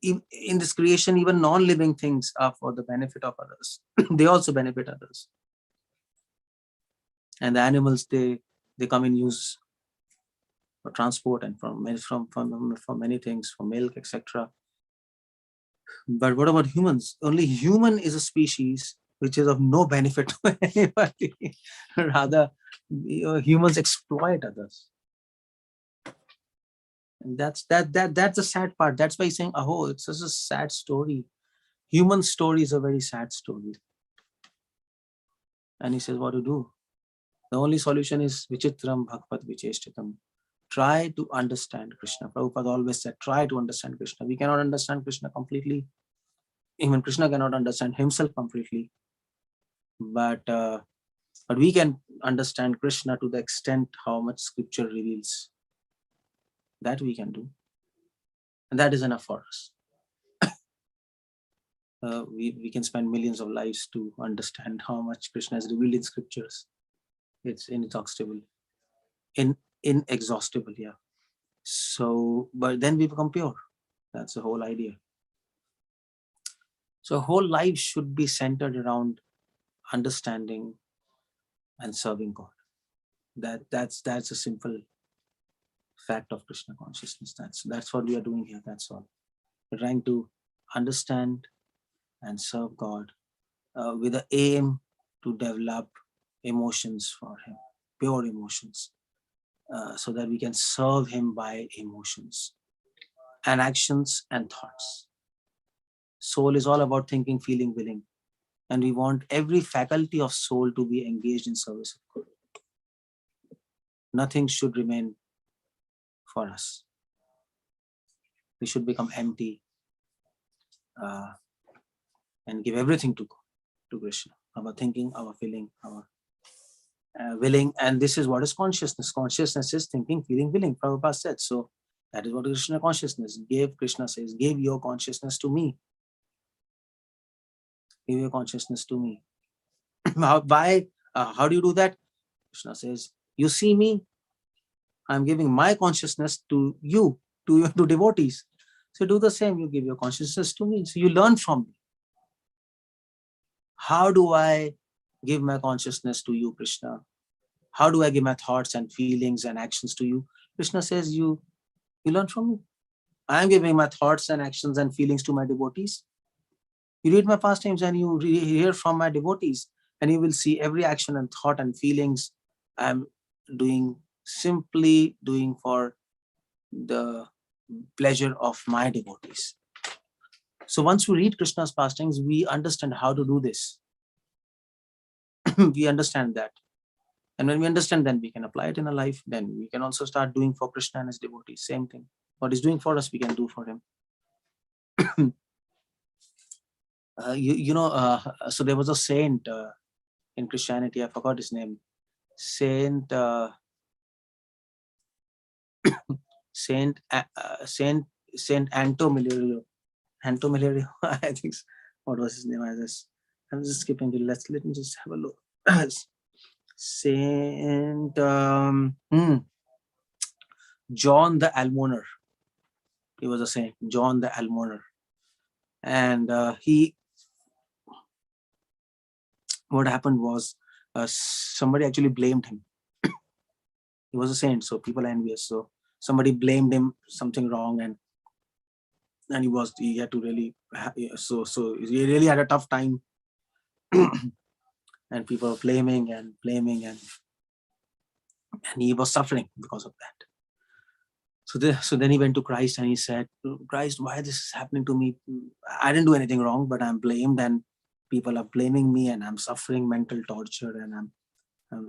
In this creation, even non-living things are for the benefit of others. They also benefit others. And the animals, they come in use for transport and for many things, for milk, etc. But what about humans? Only human is a species which is of no benefit to anybody. Rather, humans exploit others. And that's the sad part. That's why he's saying, oh, it's such a sad story. Human story is a very sad story. And he says, what to do? The only solution is Vichitram Bhakvat Vicheshtitam. Try to understand Krishna. Prabhupada always said, try to understand Krishna. We cannot understand Krishna completely. Even Krishna cannot understand himself completely. But we can understand Krishna to the extent how much scripture reveals. That we can do. And that is enough for us. We can spend millions of lives to understand how much Krishna is revealed in scriptures. It's inexhaustible. Inexhaustible, yeah. So, but then we become pure. That's the whole idea. So whole life should be centered around understanding and serving God. That's a simple fact of Krishna consciousness. That's what we are doing here. That's all. We're trying to understand and serve God with the aim to develop emotions for Him, pure emotions, so that we can serve Him by emotions and actions and thoughts. Soul is all about thinking, feeling, willing. And we want every faculty of soul to be engaged in service of God. Nothing should remain for us. We should become empty and give everything to God, to Krishna. Our thinking, our feeling, our willing. And this is what is consciousness. Consciousness is thinking, feeling, willing. Prabhupada said. So that is what Krishna consciousness gave. Krishna says, give your consciousness to me. Give your consciousness to me. How do you do that? Krishna says, you see me, I'm giving my consciousness to you, to devotees. So do the same, you give your consciousness to me. So you learn from me. How do I give my consciousness to you, Krishna? How do I give my thoughts and feelings and actions to you? Krishna says, you learn from me. I am giving my thoughts and actions and feelings to my devotees. You read my pastimes and you hear from my devotees, and you will see every action and thought and feelings I'm simply doing for the pleasure of my devotees. So once we read Krishna's pastimes, we understand how to do this. We understand that. And when we understand, then we can apply it in our life. Then we can also start doing for Krishna and his devotees. Same thing. What he's doing for us, we can do for him. So there was a saint in Christianity, I forgot his name. Saint Antomilio. Antomilio, I think. What was his name? I'm just skipping it. Let me just have a look. Saint John the Almoner. He was a saint, John the Almoner. And what happened was somebody actually blamed him. He was a saint, so people are envious. So somebody blamed him something wrong, and he had to really, so he really had a tough time. And people were blaming, and he was suffering because of that. So then he went to Christ and he said, Christ, why this is happening to me? I didn't do anything wrong, but I'm blamed and people are blaming me and I'm suffering mental torture and I'm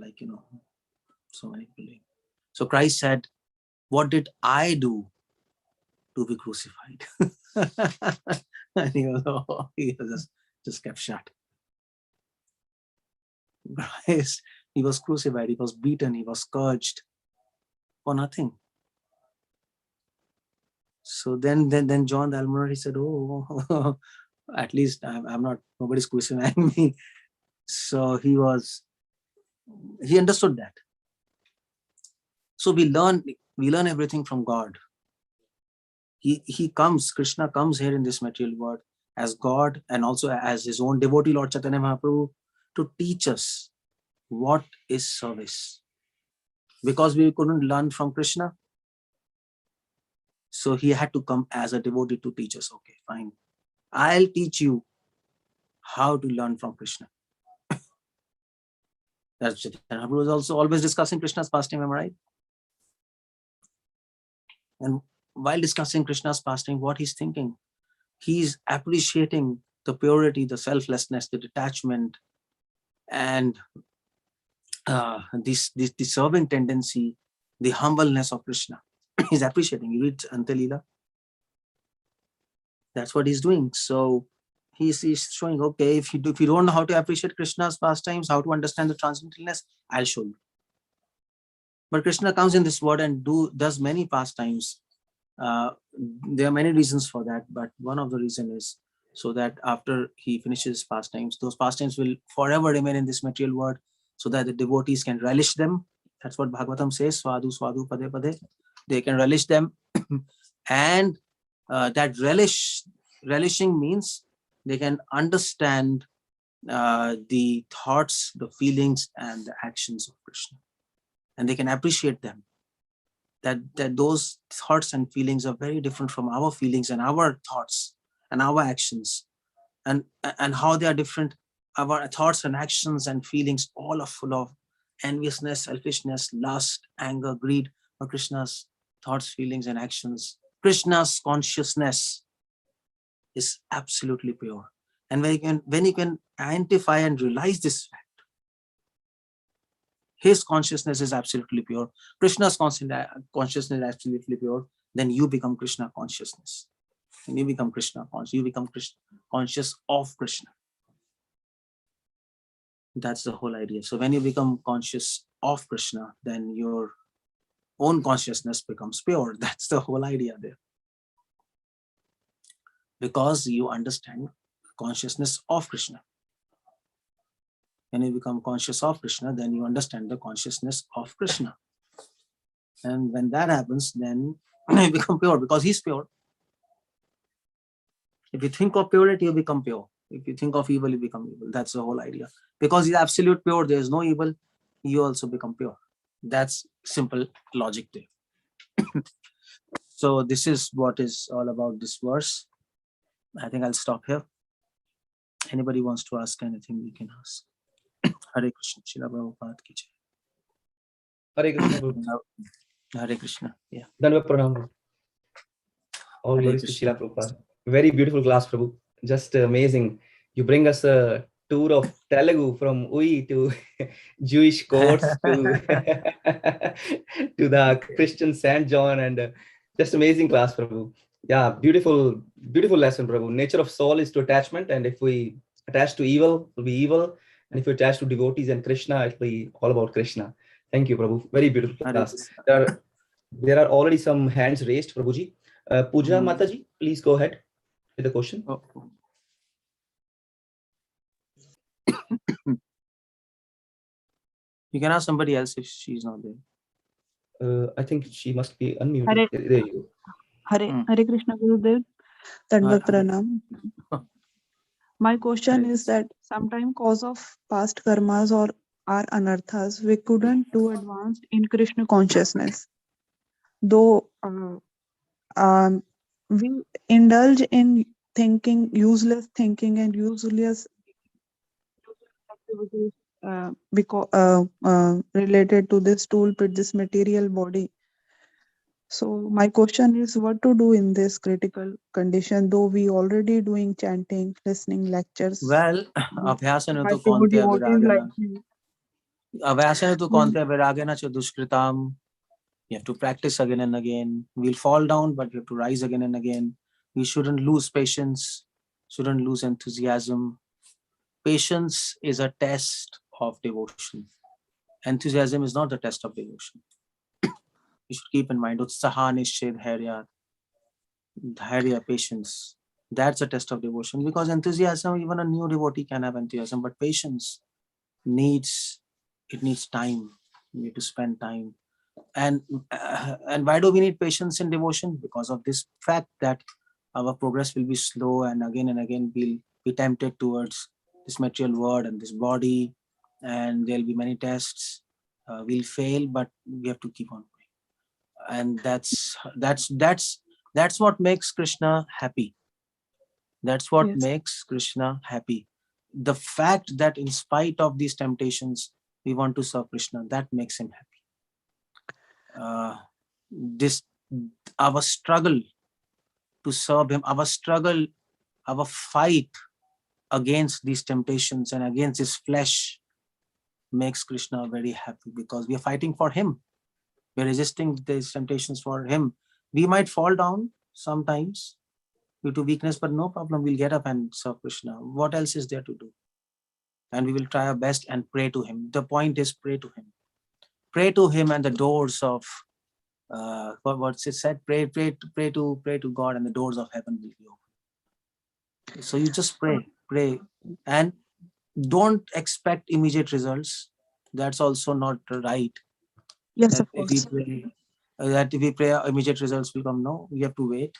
like, so many people. So Christ said, what did I do to be crucified? And he just kept shut. Christ, he was crucified, he was beaten, he was scourged. for nothing. So then John the Almighty said, "Oh, at least I'm not, nobody's questioning me." So he understood that. So we learn everything from God. Krishna comes here in this material world as God and also as his own devotee, Lord Chaitanya Mahaprabhu, to teach us what is service. Because we couldn't learn from Krishna, so he had to come as a devotee to teach us. Okay, fine. I'll teach you how to learn from Krishna. That's Chaitanya Mahaprabhu was also always discussing Krishna's pastime, am I right? And while discussing Krishna's pastime, what he's thinking, he's appreciating the purity, the selflessness, the detachment, and the serving tendency, the humbleness of Krishna. He's appreciating. You read Antalila. That's what he's doing. So he's showing, okay, if you don't know how to appreciate Krishna's pastimes, how to understand the transcendentalness, I'll show you. But Krishna comes in this world and does many pastimes. There are many reasons for that, but one of the reasons is so that after he finishes pastimes, those pastimes will forever remain in this material world, so that the devotees can relish them. That's what Bhagavatam says, Swadu, Swadu, Pade, Pade. They can relish them. And that relishing means they can understand the thoughts, the feelings, and the actions of Krishna. And they can appreciate them. That those thoughts and feelings are very different from our feelings and our thoughts and our actions. And how they are different. Our thoughts and actions and feelings all are full of enviousness, selfishness, lust, anger, greed. But Krishna's thoughts, feelings, and actions, Krishna's consciousness is absolutely pure. And when you can identify and realize this fact, his consciousness is absolutely pure, Krishna's consciousness is absolutely pure, then you become Krishna consciousness. When you become Krishna conscious, you become conscious of Krishna. That's the whole idea. So when you become conscious of Krishna, then your own consciousness becomes pure. That's the whole idea there. Because you understand consciousness of Krishna. When you become conscious of Krishna, then you understand the consciousness of Krishna. And when that happens, then you become pure, because he's pure. If you think of purity, you become pure. If you think of evil, you become evil. That's the whole idea. Because he's absolute pure, there is no evil, you also become pure. That's simple logic there. So this is what is all about this verse. I think I'll stop here. Anybody wants to ask anything, we can ask. Hare Krishna, Srila Prabhupada ki jai. Hare Krishna. Hare Krishna. Yeah. Dandavat Pranam. All glories to Srila Prabhupada. Very beautiful class, Prabhu. Just amazing. You bring us a tour of Telugu from Ui to Jewish courts to to the Christian Saint John, and just amazing class, Prabhu. Yeah, beautiful lesson, Prabhu. Nature of soul is to attachment, and if we attach to evil, it will be evil. And if we attach to devotees and Krishna, it will be all about Krishna. Thank you, Prabhu. Very beautiful class. There are already some hands raised, Prabhuji. Pooja Mataji, please go ahead with the question. You can ask somebody else if she's not there. I think she must be unmuted. There you go. Hare Krishna Gurudev. Dandavat Pranam. My question is that sometime cause of past karmas or our anarthas, we couldn't do advanced in Krishna consciousness. Though we indulge in thinking, useless thinking and useless activities because related to this toolkit, this material body. So my question is what to do in this critical condition, though we already doing chanting, listening lectures. Well, abhyasana tu konte viragana. Abhyasana tu konte viragana cha dushkritam. You have to practice again and again. We'll fall down, but we have to rise again and again. We shouldn't lose patience, shouldn't lose enthusiasm. Patience is a test of devotion. Enthusiasm is not a test of devotion. You should keep in mind, Utsaha, Nishchay, Dhairya, patience. That's a test of devotion, because enthusiasm, even a new devotee can have enthusiasm, but patience needs time. You need to spend time. And why do we need patience in devotion? Because of this fact that our progress will be slow, and again we'll be tempted towards this material world and this body, and there'll be many tests. We'll fail, but we have to keep on going. And that's what makes Krishna happy. That's what Yes. makes Krishna happy. The fact that in spite of these temptations, we want to serve Krishna, that makes him happy. Our struggle to serve him, our fight against these temptations and against his flesh makes Krishna very happy, because we are fighting for him. We're resisting these temptations for him. We might fall down sometimes due to weakness, but no problem. We'll get up and serve Krishna. What else is there to do? And we will try our best and pray to him. The point is, pray to him. Pray to him, and the doors of what's it said? Pray to God, and the doors of heaven will be open. So you just pray, and don't expect immediate results. That's also not right. Yes, That of if course. we pray, immediate results will come. No, we have to wait.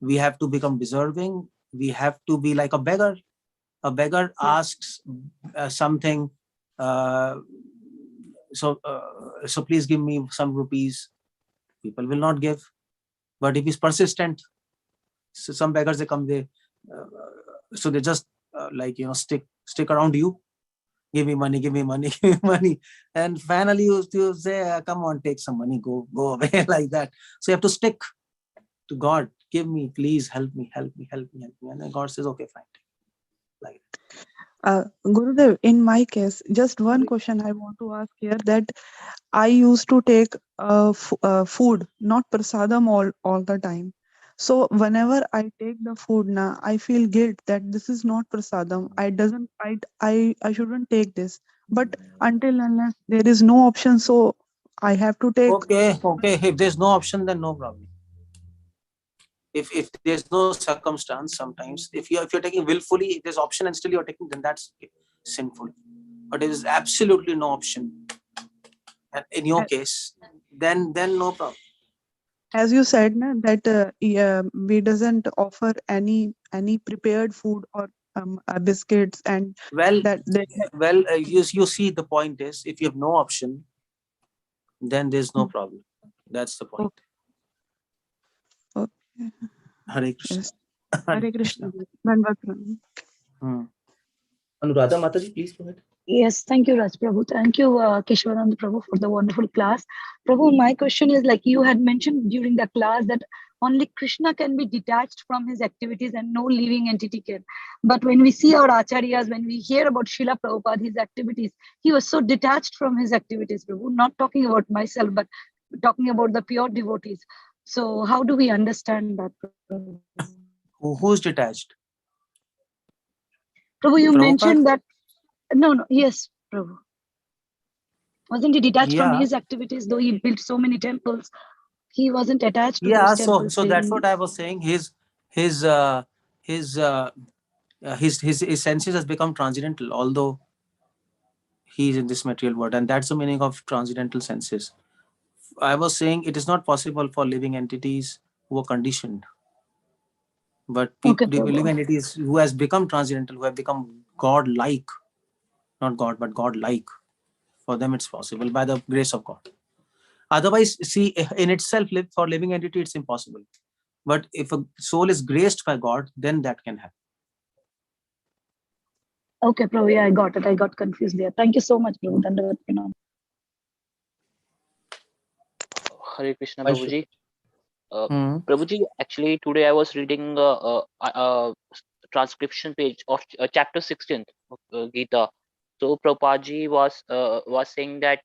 We have to become deserving. We have to be like a beggar. A beggar asks something. So please give me some rupees. People will not give. But if he's persistent, so some beggars, they come, they just stick around you. Give me money, give me money, give me money. And finally you say, come on, take some money, go away like that. So you have to stick to God. Give me, please, help me. And then God says, okay, fine. Like Gurudev, in my case, just one question I want to ask here, that I used to take food, not prasadam all the time. So whenever I take the food now, I feel guilt that this is not prasadam. I shouldn't take this. But until unless there is no option, so I have to take. Okay. If there's no option, then no problem. If there's no circumstance, sometimes if you're taking willfully, if there's option and still you're taking, then that's sinful. But if there's absolutely no option, and in your case, then no problem. As you said, na, that we doesn't offer any prepared food or biscuits, and you see, the point is, if you have no option, then there's no problem. That's the point. Okay. Hare Krishna. Yes. Hare Krishna. Dandavat Pranam. Anuradha Mataji, please go ahead. Yes, thank you, Raj Prabhu. Thank you, Keshavanand Prabhu, for the wonderful class. Prabhu, my question is, like you had mentioned during the class, that only Krishna can be detached from his activities and no living entity can. But when we see our acharyas, when we hear about Srila Prabhupada, his activities, he was so detached from his activities, Prabhu. Not talking about myself, but talking about the pure devotees. So how do we understand that, Prabhu? Who's detached? Prabhu, you Prabhupada? mentioned that. No, yes, Prabhu. Wasn't he detached from his activities, though he built so many temples? He wasn't attached to those temples. So that's what I was saying. His senses has become transcendental, although he is in this material world, and that's the meaning of transcendental senses. I was saying it is not possible for living entities who are conditioned, but people, living entities who has become transcendental, who have become God-like, not God, but God-like. For them, it's possible by the grace of God. Otherwise, see, in itself, for living entity, it's impossible. But if a soul is graced by God, then that can happen. Okay, Prabhu, yeah, I got it. I got confused there. Thank you so much, Prabhu. Dandavat Pranam. Hare Krishna, Prabhuji. Prabhuji, actually, today I was reading a transcription page of chapter 16 of Gita. So Prabhupada was saying that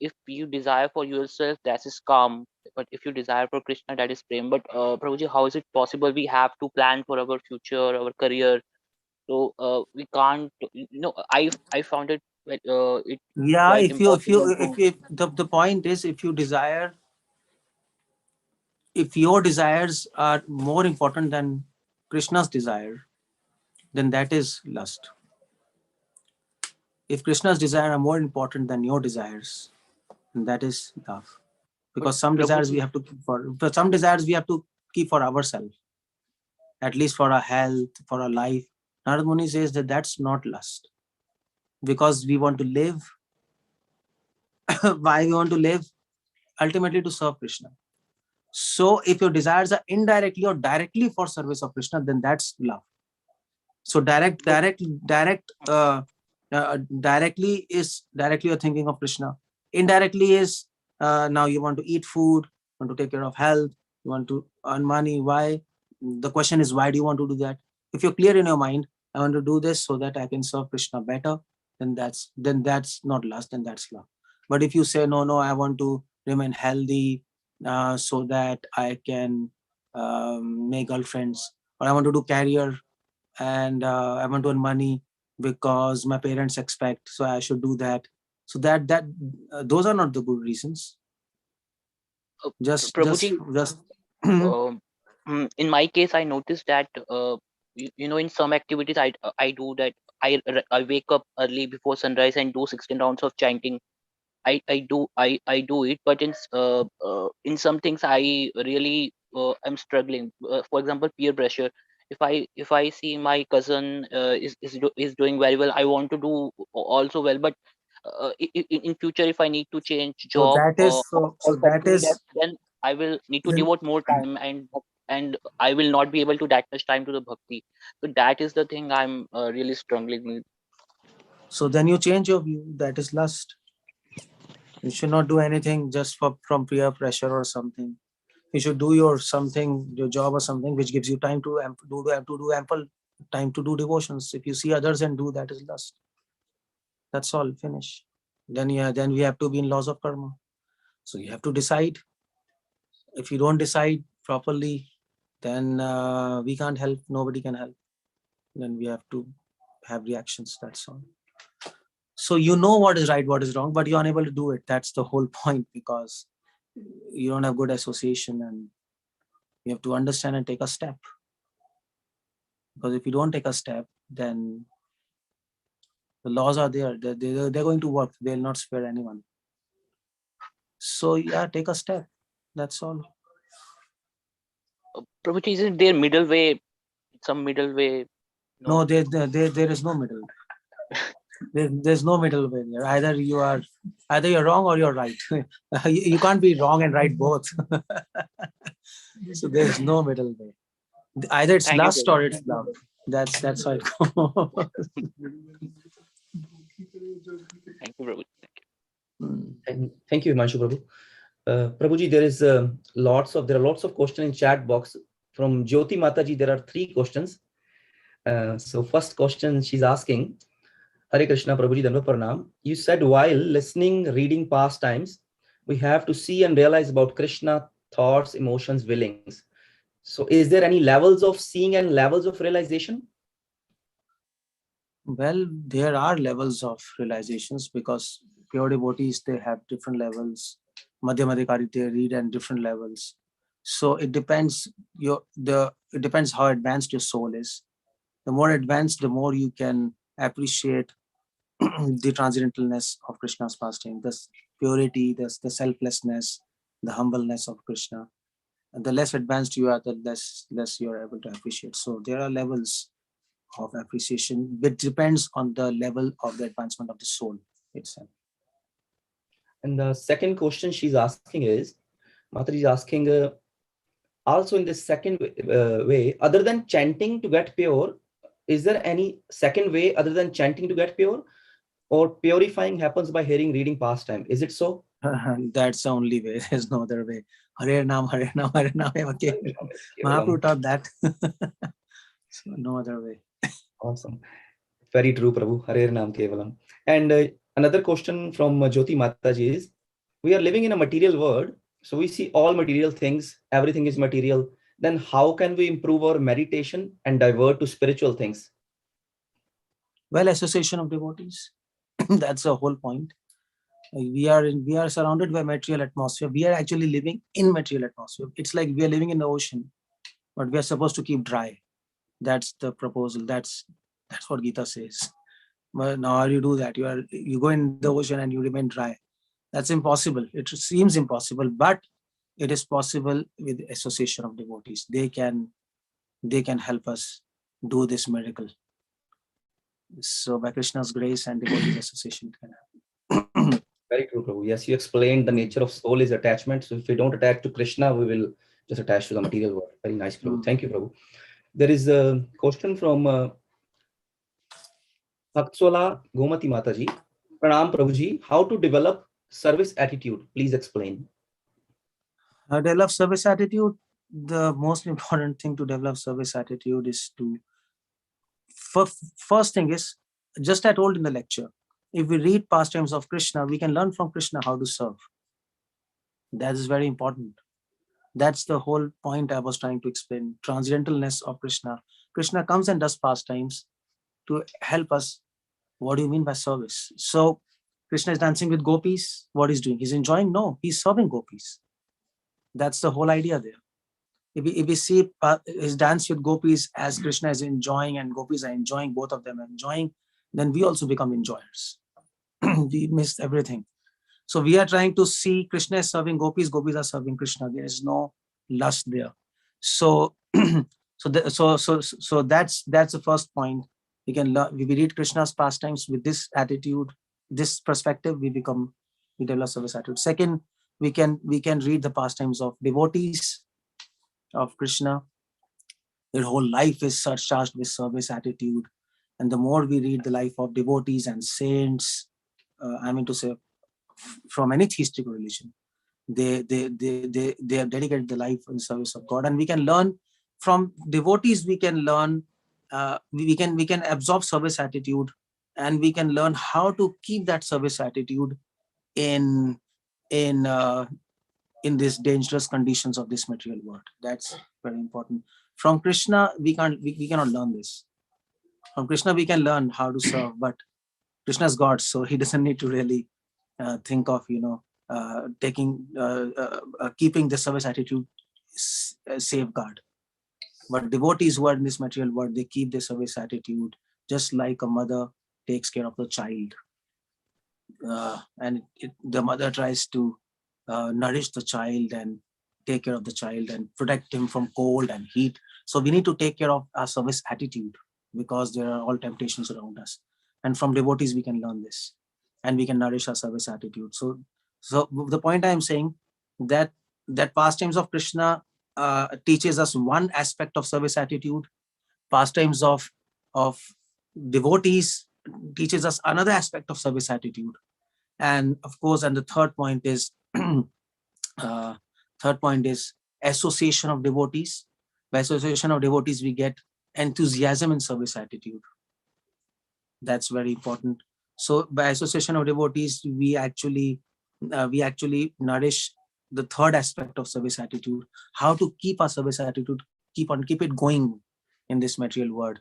if you desire for yourself, that is calm. But if you desire for Krishna, that is prem. But Prabhuji, how is it possible? We have to plan for our future, our career. So we can't. I found it. It Yeah, quite if you impossible. the point is, if you desire if your desires are more important than Krishna's desire, then that is lust. If Krishna's desire are more important than your desires, then that is love. Because some desires we have to keep for some desires we have to keep for ourselves, at least for our health, for our life. Narad Muni says that that's not lust, because we want to live. Why we want to live? Ultimately to serve Krishna. So if your desires are indirectly or directly for service of Krishna, then that's love. So directly is directly you're thinking of Krishna. Indirectly is now you want to eat food, want to take care of health, you want to earn money. Why? The question is, why do you want to do that? If you're clear in your mind, I want to do this so that I can serve Krishna better, then that's not lust, then that's love. But if you say no, I want to remain healthy so that I can make girlfriends, or I want to do career, and I want to earn money because my parents expect, so I should do that. So those are not the good reasons. Prabhuji, in my case, I noticed that in some activities I do that. I wake up early before sunrise and do 16 rounds of chanting. I do it, but in some things I really am struggling. For example, peer pressure. If I see my cousin is doing very well, I want to do also well. But in future, if I need to change So job that is or that country, is then I will need to devote more time, and I will not be able to that much time to the bhakti. So that is the thing I'm really struggling with. So then you change your view. That is lust. You should not do anything just from peer pressure or something. You should do your job or something which gives you time to do ample time to do devotions. If you see others and do, that is lust. That's all. Finish. Then we have to be in laws of karma. So you have to decide. If you don't decide properly, then we can't help. Nobody can help. Then we have to have reactions. That's all. So you know what is right, what is wrong, but you're unable to do it. That's the whole point, because you don't have good association, and you have to understand and take a step. Because if you don't take a step, then the laws are there. They're going to work. They'll not spare anyone. So yeah, take a step. That's all. Prabhuji, isn't there middle way? Some middle way? No, there is no middle. There's no middle way there. Either you're wrong or you're right. You can't be wrong and right both. So there's no middle way. Either it's lust or it's love. That's how it goes. Thank you, Prabhu. Thank you, Himanshu Prabhu. Prabhuji, there are lots of questions in chat box from Jyoti Mataji. There are 3 questions. So first question she's asking, Hare Krishna, Prabhuji, Dandavat Pranam. You said while listening, reading pastimes, we have to see and realize about Krishna thoughts, emotions, willings. So is there any levels of seeing and levels of realization? Well, there are levels of realizations, because pure devotees, they have different levels. Madhyamadikari, they read at different levels. So it depends. It depends how advanced your soul is. The more advanced, the more you can appreciate the transcendentalness of Krishna's pastime, the purity, the selflessness, the humbleness of Krishna. And the less advanced you are, the less you are able to appreciate. So there are levels of appreciation, which depends on the level of the advancement of the soul itself. And the second question she's asking is, Mataji is asking, also in this second way, other than chanting to get pure, is there any second way other than chanting to get pure? Or purifying happens by reading pastime? Is it so? That's the only way. There's no other way. Hare Nam, Hare Nam, Hare Nam. Okay. Mahaprabhu taught that. So no other way. Awesome. Very true, Prabhu. Hare Nam Kevalam. And another question from Jyoti Mataji is, we are living in a material world. So we see all material things. Everything is material. Then how can we improve our meditation and divert to spiritual things? Well, association of devotees. That's the whole point. We are surrounded by material atmosphere. We are actually living in material atmosphere. It's like we are living in the ocean, but we are supposed to keep dry. That's the proposal. That's what Gita says. But now how you do that? You go in the ocean and you remain dry. That's impossible. It seems impossible, but it is possible with the association of devotees. They can help us do this miracle. So by Krishna's grace and devotees association can happen. Very true, Prabhu. Yes, you explained the nature of soul is attachment. So if we don't attach to Krishna, we will just attach to the material world. Very nice, Prabhu. Thank you, Prabhu. There is a question from Bhaktsola Gomati Mataji. Pranam Prabhuji. How to develop service attitude? Please explain. Develop service attitude. The most important thing to develop service attitude is to first thing is, just I told in the lecture, if we read pastimes of Krishna, we can learn from Krishna how to serve. That is very important. That's the whole point I was trying to explain. Transcendentalness of Krishna. Krishna comes and does pastimes to help us. What do you mean by service? So Krishna is dancing with gopis. What he's doing? He's enjoying? No, he's serving gopis. That's the whole idea there. If we see his dance with gopis as Krishna is enjoying and gopis are enjoying, both of them are enjoying, then we also become enjoyers. We missed everything. So we are trying to see Krishna is serving gopis, gopis are serving Krishna. There is no lust there. So that's the first point. We can learn. We read Krishna's pastimes with this attitude, this perspective. We develop service attitude. Second, we can read the pastimes of devotees of Krishna. Their whole life is charged with service attitude, and the more we read the life of devotees and saints, I mean to say, from any theistic religion, they have dedicated the life in service of God, and we can learn from devotees. We can learn, we can absorb service attitude, and we can learn how to keep that service attitude in these dangerous conditions of this material world. That's very important. From Krishna, we cannot learn this. From Krishna, we can learn how to serve, but Krishna is God, so he doesn't need to really think of keeping the service attitude safeguard. But devotees who are in this material world, they keep the service attitude just like a mother takes care of the child, and the mother tries to nourish the child and take care of the child and protect him from cold and heat. So we need to take care of our service attitude, because there are all temptations around us. And from devotees, we can learn this, and we can nourish our service attitude. So the point I am saying, that pastimes of Krishna teaches us one aspect of service attitude. Pastimes of devotees teaches us another aspect of service attitude. And of course, and the third point is association of devotees. By association of devotees, we get enthusiasm and service attitude. That's very important. So by association of devotees, we actually nourish the third aspect of service attitude. How to keep our service attitude, keep it going in this material world,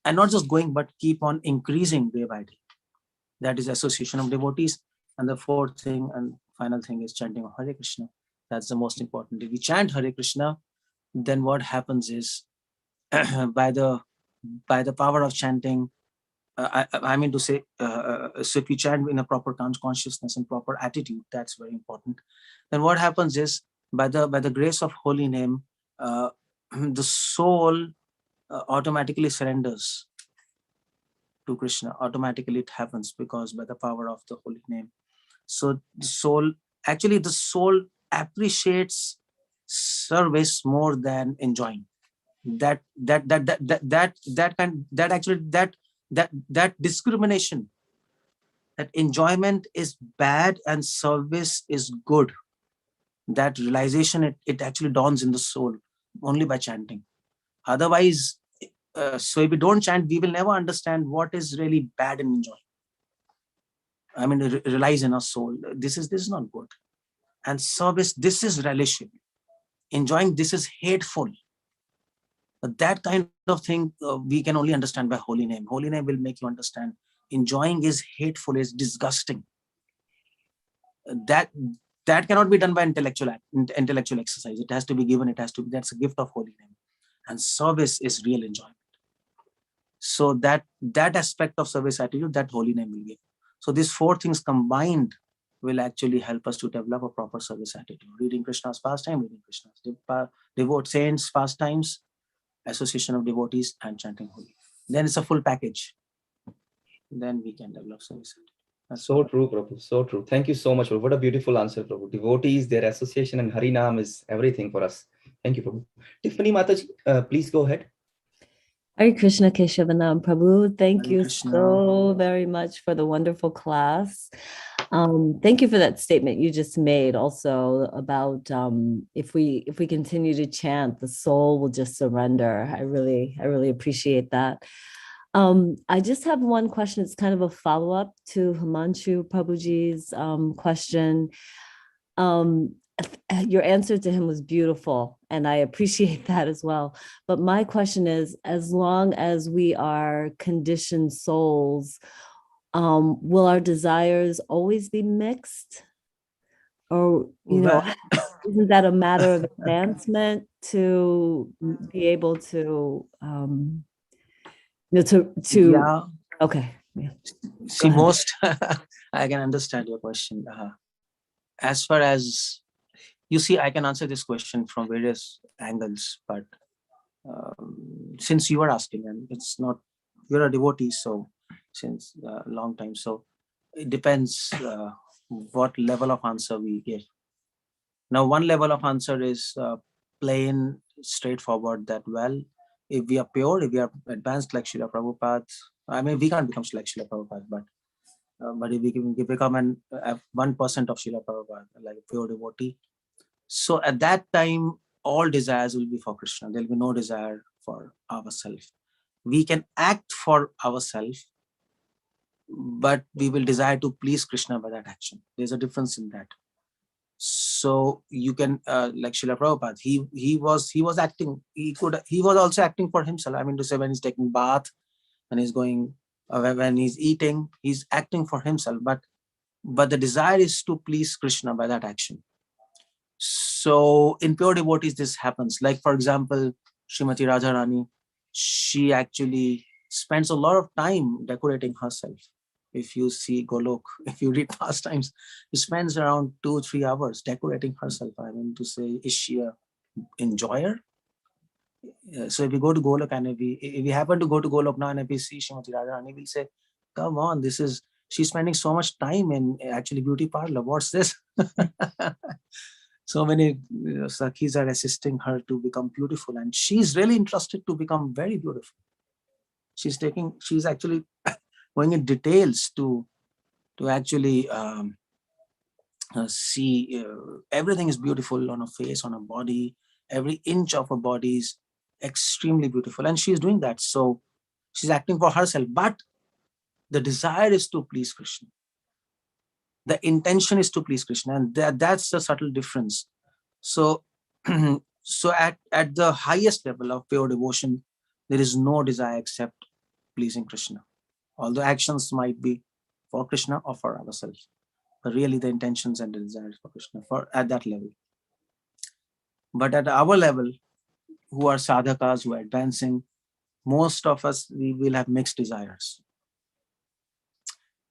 and not just going, but keep on increasing day by day. That is association of devotees. And the fourth thing and final thing is chanting of Hare Krishna. That's the most important. If we chant Hare Krishna, then what happens is, by the power of chanting, I mean to say, so if we chant in a proper consciousness and proper attitude, that's very important. Then what happens is, by the grace of holy name, the soul automatically surrenders to Krishna. Automatically it happens, because by the power of the holy name. So the soul appreciates service more than enjoying. That discrimination, that enjoyment is bad and service is good, that realization, it actually dawns in the soul only by chanting. Otherwise, so if we don't chant, we will never understand what is really bad in enjoying. I mean, realize in our soul, this is not good. And service, this is relation. Enjoying, this is hateful. But that kind of thing we can only understand by holy name. Holy name will make you understand. Enjoying is hateful, is disgusting. that cannot be done by intellectual exercise. It has to be given. That's a gift of holy name, and service is real enjoyment. So that aspect of service attitude, that holy name will give. So these four things combined will actually help us to develop a proper service attitude. Reading Krishna's pastime, reading Krishna's saints' pastimes, association of devotees, and chanting holy. Then it's a full package. Then we can develop service attitude. That's so true, Prabhu. So true. Thank you so much, Prabhu. What a beautiful answer, Prabhu. Devotees, their association and Harinam is everything for us. Thank you, Prabhu. Tiffany Mataji, please go ahead. Hare Krishna, Keshavanand Prabhu. Thank Hare you Krishna. so very much for the wonderful class. Thank you for that statement you just made also about if we continue to chant, the soul will just surrender. I really appreciate that. I just have one question. It's kind of a follow-up to Himanshu Prabhuji's question. Your answer to him was beautiful, and I appreciate that as well. But my question is, as long as we are conditioned souls, will our desires always be mixed? Or, isn't that a matter of advancement to be able to, Yeah. Okay. Yeah. See, most, I can understand your question. As far as, you see, I can answer this question from various angles, but since you are asking, and it's not, you're a devotee, so since a long time, so it depends what level of answer we give. Now, one level of answer is plain, straightforward, that, well, if we are pure, if we are advanced like Srila Prabhupada, I mean, we can't become like Srila Prabhupada, but if we can become 1% of Srila Prabhupada, like a pure devotee, so at that time, all desires will be for Krishna. There will be no desire for ourselves. We can act for ourselves, but we will desire to please Krishna by that action. There's a difference in that. So you can, like Srila Prabhupada, he was acting. He was also acting for himself. I mean to say, when he's taking bath, when he's going, when he's eating, he's acting for himself. But the desire is to please Krishna by that action. So in pure devotees, this happens. Like, for example, Srimati Radharani, she actually spends a lot of time decorating herself. If you see Golok, if you read pastimes, she spends around 2-3 hours decorating herself. I mean to say, is she a enjoyer? So if we go to Golok, and if we happen to go to Golok now, and if we see Srimati Radharani, we'll say, come on, she's spending so much time in actually beauty parlor. What's this? So many Sakhis are assisting her to become beautiful, and she's really interested to become very beautiful. She's actually going in details to actually see everything is beautiful on her face, on her body. Every inch of her body is extremely beautiful, and she's doing that. So she's acting for herself, but the desire is to please Krishna. The intention is to please Krishna, and that's the subtle difference. So, so at the highest level of pure devotion, there is no desire except pleasing Krishna. Although actions might be for Krishna or for ourselves, but really the intentions and the desires for Krishna at that level. But at our level, who are sadhakas, who are advancing, most of us, we will have mixed desires.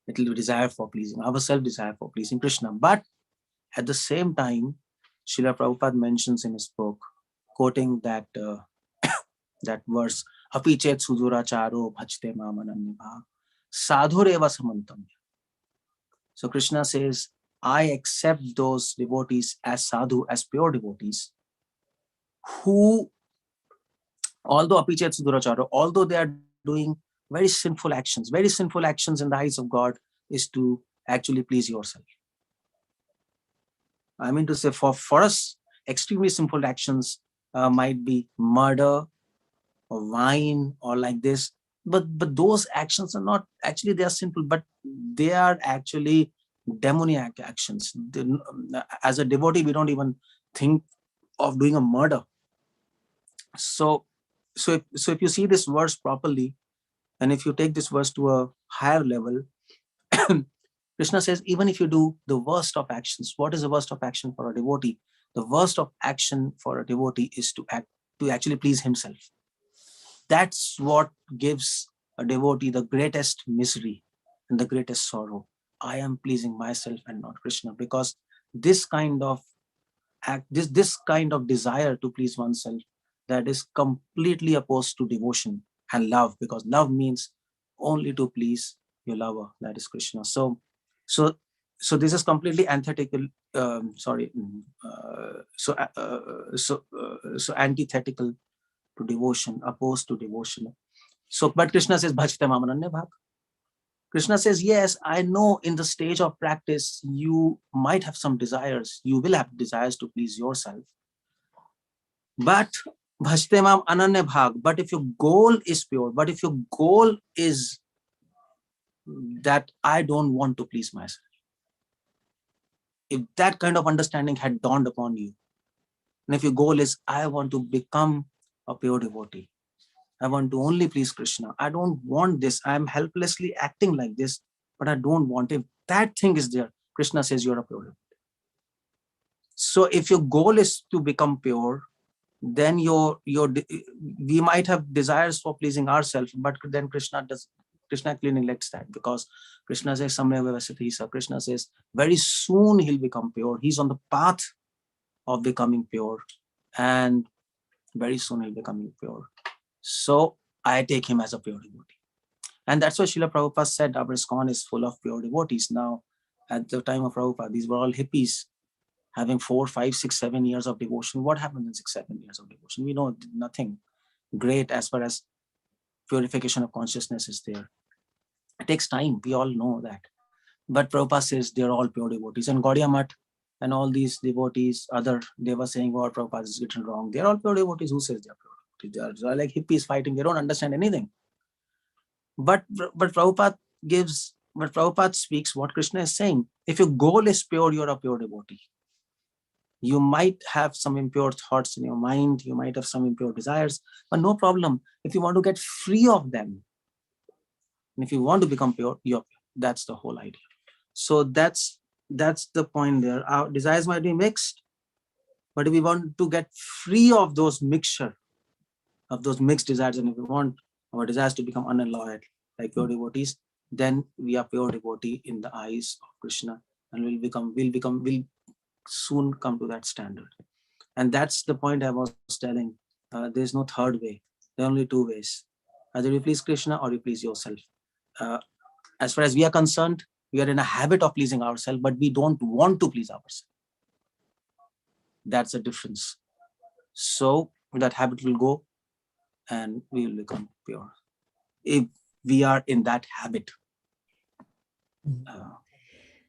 It will be desire for pleasing ourselves, desire for pleasing Krishna. But at the same time, Srila Prabhupada mentions in his book, quoting that that verse, Api chet suduracharo bhajte mamanannibha sadhureva samantamya. So Krishna says, I accept those devotees as sadhu, as pure devotees, who, although api chet suduracharo, although they are doing very sinful actions in the eyes of God, is to actually please yourself. I mean to say, for us, extremely sinful actions might be murder or wine or like this, but those actions are not actually, they are sinful, but they are actually demoniac actions. As a devotee, we don't even think of doing a murder. So if you see this verse properly, and if you take this verse to a higher level, Krishna says, even if you do the worst of actions, what is the worst of action for a devotee? The worst of action for a devotee is to actually please himself. That's what gives a devotee the greatest misery and the greatest sorrow. I am pleasing myself and not Krishna, because this kind of this kind of desire to please oneself, that is completely opposed to devotion and love, because love means only to please your lover, that is Krishna. So this is completely antithetical. Antithetical to devotion, opposed to devotion. So, but Krishna says, Bhajte Mam Ananya Bhag. Krishna says, yes, I know in the stage of practice, you might have some desires. You will have desires to please yourself. But Bhajte Mam Ananya Bhag. But if your goal is pure, but if your goal is that I don't want to please myself, if that kind of understanding had dawned upon you, and if your goal is, I want to become a pure devotee, I want to only please Krishna, I don't want this, I'm helplessly acting like this, but I don't want it. That thing is there. Krishna says you're a pure devotee. So if your goal is to become pure, then we might have desires for pleasing ourselves, but then Krishna clearly neglects that, because Krishna says, Krishna says very soon he'll become pure. He's on the path of becoming pure, and very soon he'll become pure. So I take him as a pure devotee. And that's why Srila Prabhupada said our ISKCON is full of pure devotees. Now, at the time of Prabhupada, these were all hippies having 4, 5, 6, 7 years of devotion. What happens in 6, 7 years of devotion? We know nothing great as far as purification of consciousness is there. It takes time. We all know that. But Prabhupada says they're all pure devotees. And Gaudiya Math and all these devotees, they were saying, oh, Prabhupada is written wrong. They're all pure devotees. Who says they're pure devotees? They're like hippies fighting. They don't understand anything. But Prabhupada speaks what Krishna is saying. If your goal is pure, you're a pure devotee. You might have some impure thoughts in your mind. You might have some impure desires, but no problem. If you want to get free of them, and if you want to become pure, you're pure. That's the whole idea. So that's the point there. Our desires might be mixed, but if we want to get free of those mixture, of those mixed desires, and if we want our desires to become unalloyed, like pure devotees, then we are pure devotee in the eyes of Krishna, and we'll soon come to that standard. And that's the point I was telling. There's no third way. There are only two ways. Either you please Krishna or you please yourself. As far as we are concerned, we are in a habit of pleasing ourselves, but we don't want to please ourselves. That's the difference. So that habit will go and we will become pure. If we are in that habit.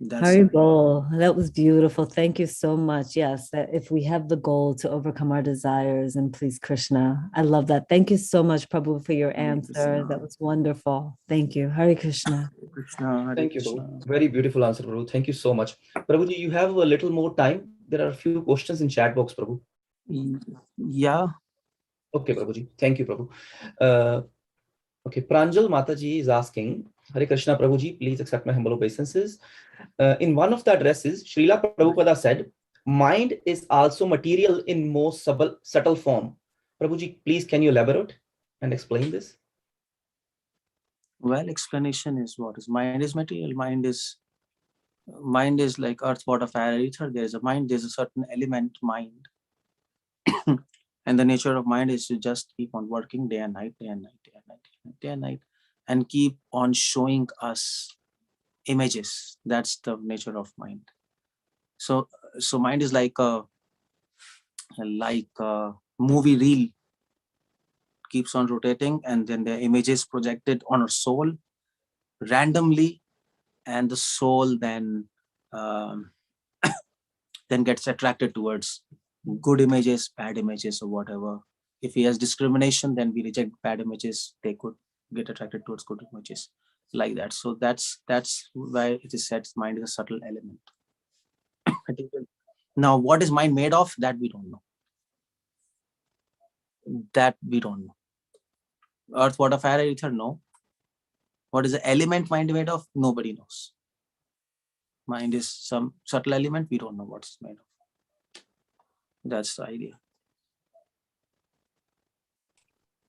Haribol, that was beautiful. Thank you so much. Yes, that if we have the goal to overcome our desires and please Krishna. I love that. Thank you so much, Prabhu, for your answer. That was wonderful. Thank you. Hare Krishna. Thank you, Prabhu. Very beautiful answer, Prabhu. Thank you so much. Prabhuji, you have a little more time. There are a few questions in chat box, Prabhu. Yeah. Okay, Prabhuji. Thank you, Prabhu. Okay, Pranjal Mataji is asking, Hare Krishna, Prabhuji, please accept my humble obeisances. In one of the addresses, Srila Prabhupada said, mind is also material in most subtle form. Prabhuji, please can you elaborate and explain this? Well, explanation is what is mind is material. Mind is like earth, water, fire, ether. There's a mind, there's a certain element, mind. And the nature of mind is to just keep on working day and night, day and night, day and night, day and night, and keep on showing us images. That's the nature of mind. So mind is like a movie reel, keeps on rotating, and then the images projected on our soul randomly, and the soul then gets attracted towards good images, bad images, or whatever. If he has discrimination, then we reject bad images. They could get attracted towards good images, like that. So that's why it is said mind is a subtle element. Now, what is mind made of? That we don't know. Earth, water, fire, ether, no. What is the element mind made of? Nobody knows. Mind is some subtle element. We don't know what it's made of. That's the idea.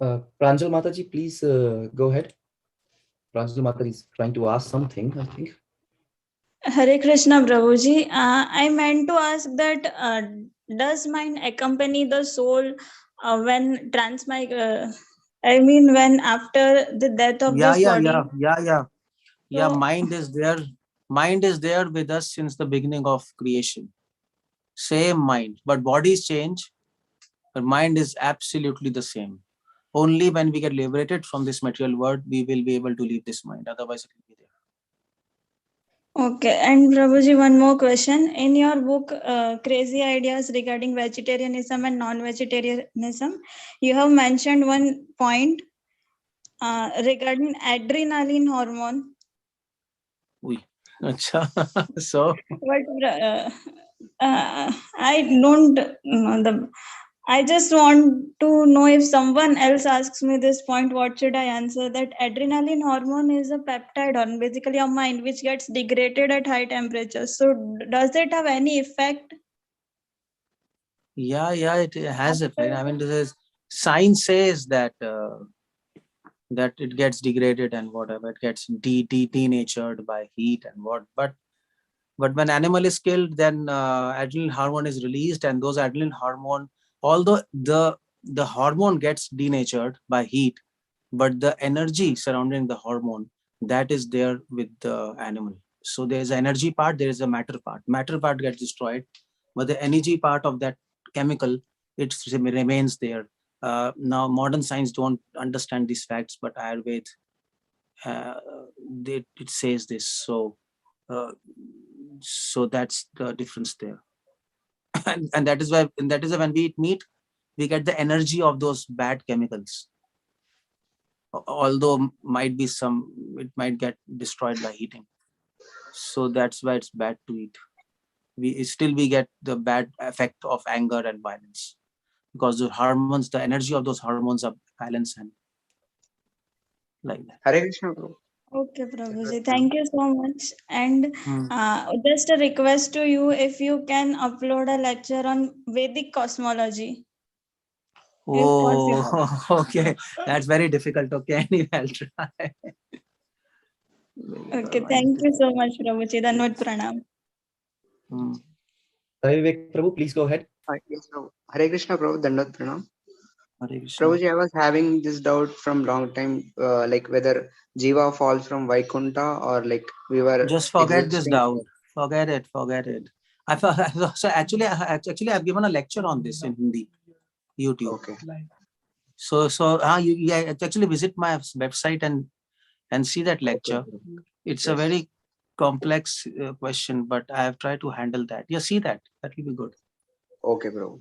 Pranjal Mataji, please go ahead. Pranjal Mataji is trying to ask something, I think. Hare Krishna, Prabhuji. I meant to ask that does mind accompany the soul when when after the death of this body? Yeah, mind is there. Mind is there with us since the beginning of creation. Same mind, but bodies change, but mind is absolutely the same. Only when we get liberated from this material world, we will be able to leave this mind. Otherwise, it will be there. Okay, and Prabhuji, one more question. In your book, Crazy Ideas Regarding Vegetarianism and Non-Vegetarianism, you have mentioned one point regarding adrenaline hormone. So But I don't know I just want to know, if someone else asks me this point, what should I answer? That adrenaline hormone is a peptide hormone, basically a mind, which gets degraded at high temperatures. So does it have any effect? Yeah, it has effect. I mean, science says that that it gets degraded and whatever, it gets denatured by heat and what. But when animal is killed, then adrenaline hormone is released, and those adrenaline hormone, although the hormone gets denatured by heat, but the energy surrounding the hormone, that is there with the animal. So there is an energy part, there is a matter part. Matter part gets destroyed, but the energy part of that chemical, it remains there. Now modern science don't understand these facts, but Ayurveda, it says this. So that's the difference there. and that is why when we eat meat, we get the energy of those bad chemicals. Although it might get destroyed by heating. So that's why it's bad to eat. We get the bad effect of anger and violence, because the hormones, the energy of those hormones are balanced and like that. Hare Krishna, Prabhu. Okay, Prabhuji, thank you so much. And just a request to you, if you can upload a lecture on Vedic cosmology. Oh, okay. That's very difficult. Okay, anyway, I'll try. Okay, thank you so much, Prabhuji. Danvat pranam. Vivek Prabhu, please go ahead. Yes, Prabhu. Hare Krishna, Prabhu. Dandat pranam. Hare Krishna. Prabhuji, I was having this doubt from long time, like whether Jiva falls from Vaikuntha or like we were just forget existing. this doubt. Forget it. So actually I've given a lecture on this in Hindi, YouTube. Okay. So you actually visit my website and see that lecture. Okay. It's a very complex question, but I have tried to handle that. Yeah, see that. That will be good. Okay, bro.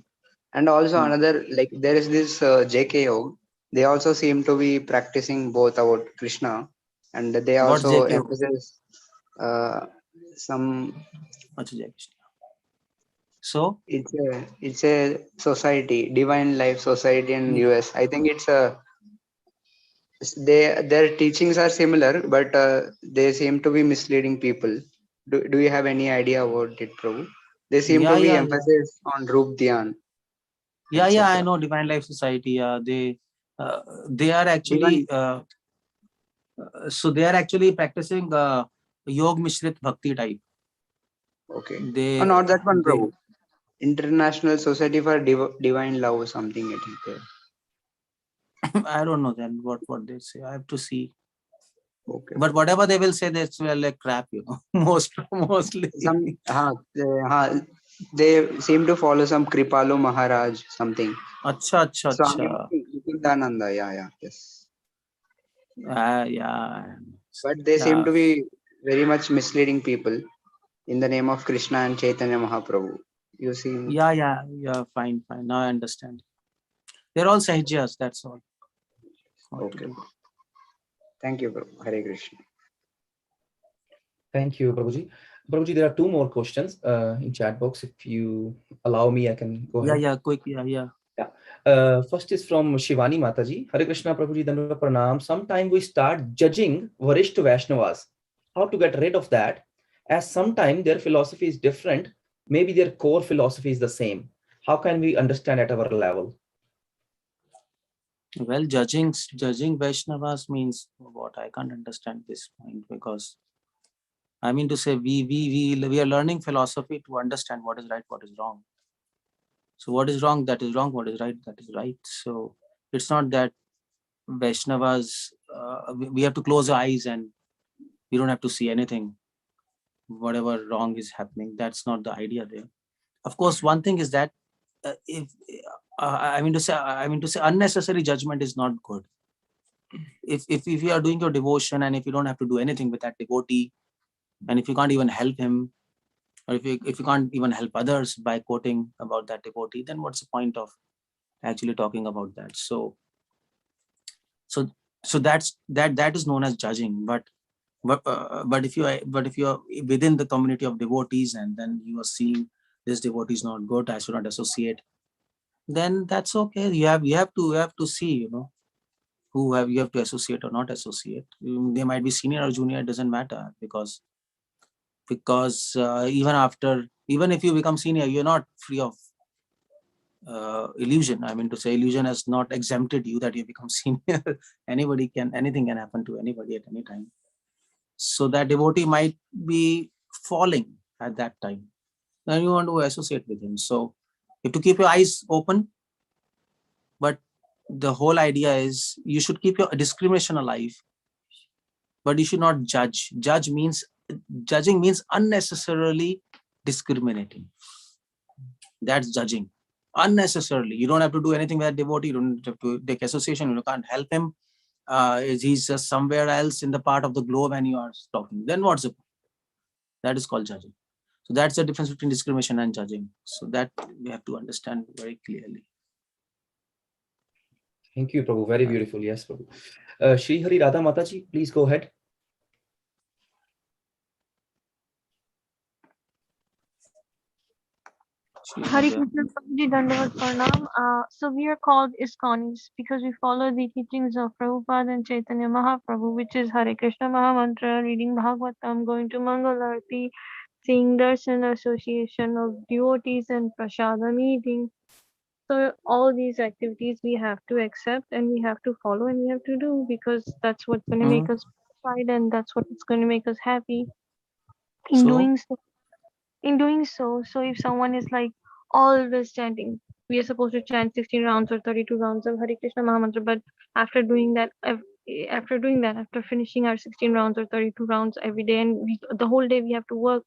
And also another, like there is this JK Yoga. They also seem to be practicing both about Krishna, and they also emphasize some. So it's a society, Divine Life Society in US. I think it's their teachings are similar, but they seem to be misleading people. Do you have any idea about it, Prabhu? They seem to be emphasis on Rup Dhyan. Yeah, I know Divine Life Society. They are actually so they are actually practicing Yog Mishrit Bhakti type. Okay. Not that one, Prabhu. International Society for Divine Love or something, I think. I don't know then what they say. I have to see. Okay. But whatever they will say, that's like crap, you know. Mostly. They seem to follow some Kripalu Maharaj something. Acha. Nityananda, yes. Yeah. But they seem to be very much misleading people in the name of Krishna and Chaitanya Mahaprabhu. You see? Yeah. Fine. Now I understand. They're all Sahijas, that's all. Okay. Thank you, Prabhu. Hare Krishna. Thank you, Prabhuji. Prabhuji, there are two more questions in chat box. If you allow me, I can go ahead. Yeah, quick. Yeah. First is from Shivani Mataji. Hare Krishna, Prabhuji, Dandavat Pranam. Sometime we start judging Varishth Vaishnavas. How to get rid of that? as sometimes their philosophy is different, maybe their core philosophy is the same. How can we understand at our level? Well, judging Vaishnavas means what? I can't understand this point, because I mean to say we are learning philosophy to understand what is right, what is wrong. So what is wrong, that is wrong. What is right, that is right. So it's not that Vaishnavas, we have to close our eyes and we don't have to see anything. Whatever wrong is happening, that's not the idea there. Of course, one thing is that if I mean to say unnecessary judgment is not good. If you are doing your devotion and if you don't have to do anything with that devotee, and if you can't even help him, or if you can't even help others by quoting about that devotee, then what's the point of actually talking about that? So that is known as judging. But if you are within the community of devotees and then you are seeing this devotee is not good, I should not associate, then that's okay. You have to see, who you have to associate or not associate. They might be senior or junior, it doesn't matter, because even if you become senior, you're not free of illusion. I mean to say, illusion has not exempted you that you become senior. Anything can happen to anybody at any time. So that devotee might be falling at that time, then you want to associate with him. So you have to keep your eyes open, but the whole idea is you should keep your discrimination alive, but you should not judge. Judging means unnecessarily discriminating. That's judging unnecessarily. You don't have to do anything with that devotee. You don't have to take association. You can't help him. He's just somewhere else in the part of the globe and you are talking. Then what's the point? That is called judging. So that's the difference between discrimination and judging. So that we have to understand very clearly. Thank you, Prabhu. Very beautiful. Yes, Prabhu. Shri Hari Radha Mataji, please go ahead. Hare Krishna, Prabhuji, Dandavat Pranam. So we are called ISKCONis because we follow the teachings of Prabhupada and Chaitanya Mahaprabhu, which is Hare Krishna Mahamantra, reading Bhagavatam, going to Mangalarti, seeing darshan, association of devotees, and prasada meeting. So all these activities we have to accept and we have to follow and we have to do, because that's what's going to make us satisfied and that's what's going to make us happy. In doing so, if someone is like always chanting, we are supposed to chant 16 rounds or 32 rounds of Hare Krishna Mahamantra, but after finishing our 16 rounds or 32 rounds every day, and the whole day we have to work,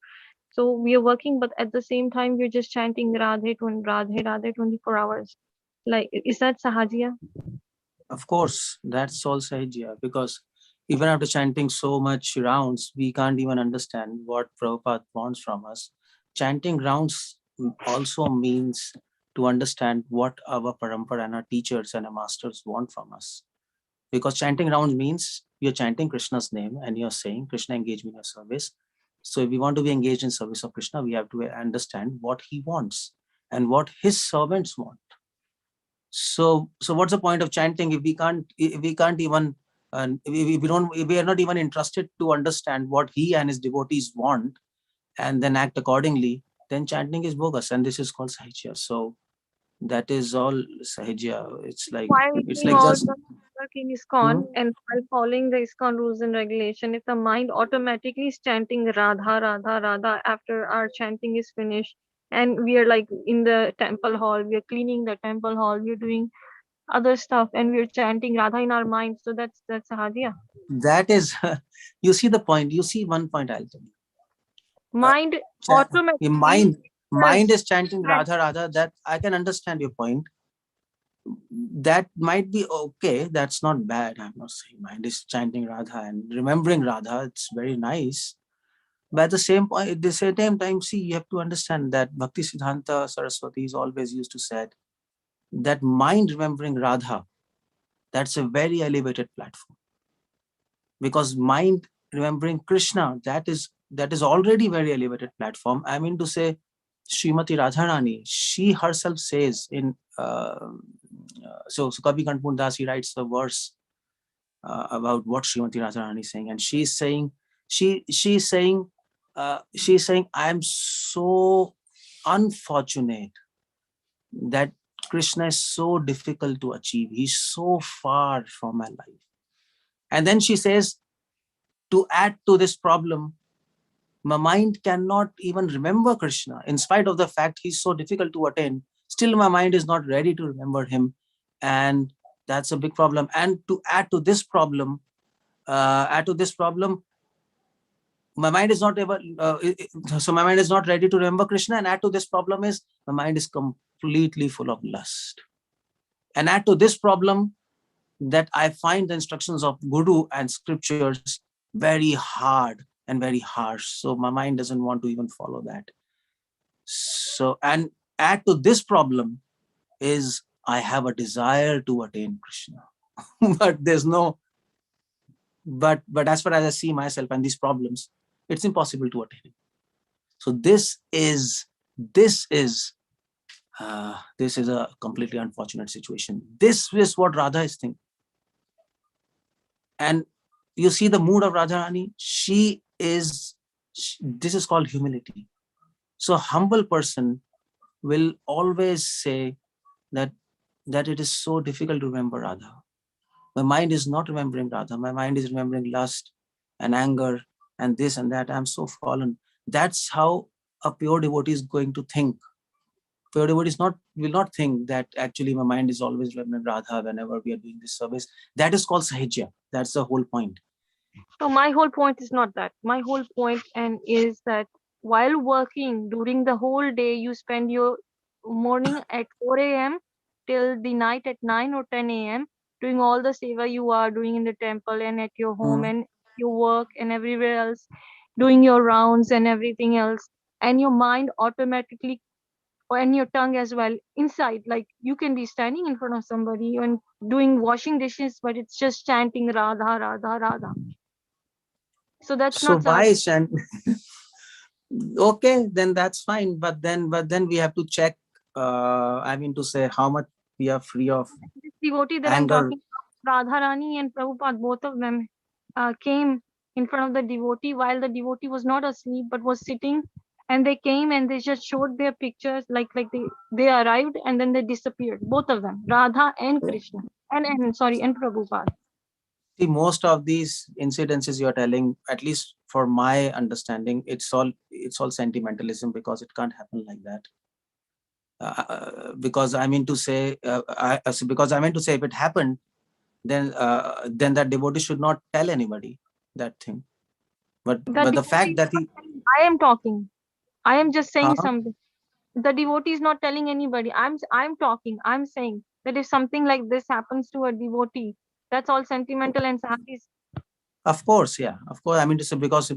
so we are working, but at the same time we're just chanting Radhe 24 hours. Like, is that sahajiya? Of course, that's all sahajiya, because even after chanting so much rounds, we can't even understand what Prabhupada wants from us. Chanting rounds also means to understand what our parampara and our teachers and our masters want from us. Because chanting rounds means you're chanting Krishna's name and you're saying, Krishna, engage me in your service. So if we want to be engaged in service of Krishna, we have to understand what he wants and what his servants want. So what's the point of chanting if we can't even if we are not even interested to understand what he and his devotees want and then act accordingly? Then chanting is bogus, and this is called sahajiya. So that is all sahajiya. It's like just work in ISKCON and while following the ISKCON rules and regulation, if the mind automatically is chanting Radha Radha Radha after our chanting is finished, and we are like in the temple hall, we are cleaning the temple hall, we are doing other stuff, and we are chanting Radha in our mind, so that's sahajiya. That is, you see the point. You see one point, I'll tell you. Mind automatically. Mind is chanting Radha Radha. That I can understand your point. That might be okay. That's not bad. I'm not saying mind is chanting Radha and remembering Radha. It's very nice. But at the same point, at the same time, see, you have to understand that Bhakti Siddhanta Saraswati is always used to say that mind remembering Radha, that's a very elevated platform. Because mind remembering Krishna, that is already very elevated platform. I mean to say, Srimati Radharani, she herself says in so Kavi Kanpur Das, he writes a verse about what Srimati Radharani is saying, and she's saying she's saying, I'm so unfortunate that Krishna is so difficult to achieve. He's so far from my life. And then she says, to add to this problem, my mind cannot even remember Krishna. In spite of the fact he's so difficult to attain, still my mind is not ready to remember him. And that's a big problem. And to add to this problem, my mind is not able, so my mind is not ready to remember Krishna. And add to this problem is my mind is completely full of lust. And add to this problem that I find the instructions of Guru and scriptures very hard and very harsh. So my mind doesn't want to even follow that. So, and add to this problem is I have a desire to attain Krishna, but there's no, but as far as I see myself and these problems, it's impossible to attain. So this is a completely unfortunate situation. This is what Radha is thinking. And you see the mood of Radharani, this is called humility. So a humble person will always say that it is so difficult to remember Radha. My mind is not remembering Radha. My mind is remembering lust and anger and this and that. I'm so fallen. That's how a pure devotee is going to think. Pure devotee will not think that actually my mind is always remembering Radha whenever we are doing this service. That is called sahajya. That's the whole point. So my whole point is not that. My whole point is that while working during the whole day, you spend your morning at 4 a.m. till the night at 9 or 10 a.m. doing all the seva you are doing in the temple and at your home and your work and everywhere else, doing your rounds and everything else. And your mind automatically, and your tongue as well, inside, like you can be standing in front of somebody and doing washing dishes, but it's just chanting Radha, Radha, Radha. So that's so not why chant? Okay, then that's fine. But then we have to check. I mean to say, how much we are free of this devotee that anger. I'm talking about, Radharani and Prabhupada, both of them came in front of the devotee while the devotee was not asleep but was sitting, and they came and they just showed their pictures, like they arrived and then they disappeared, both of them, Radha and Krishna, and Prabhupada. See, most of these incidences you are telling, at least for my understanding, it's all sentimentalism, because it can't happen like that. Because I mean to say, if it happened, then that devotee should not tell anybody that thing. But the fact that I am talking, I am just saying something. The devotee is not telling anybody. I'm talking. I'm saying that if something like this happens to a devotee, that's all sentimental and sadis. Of course, yeah, of course. I mean to say, because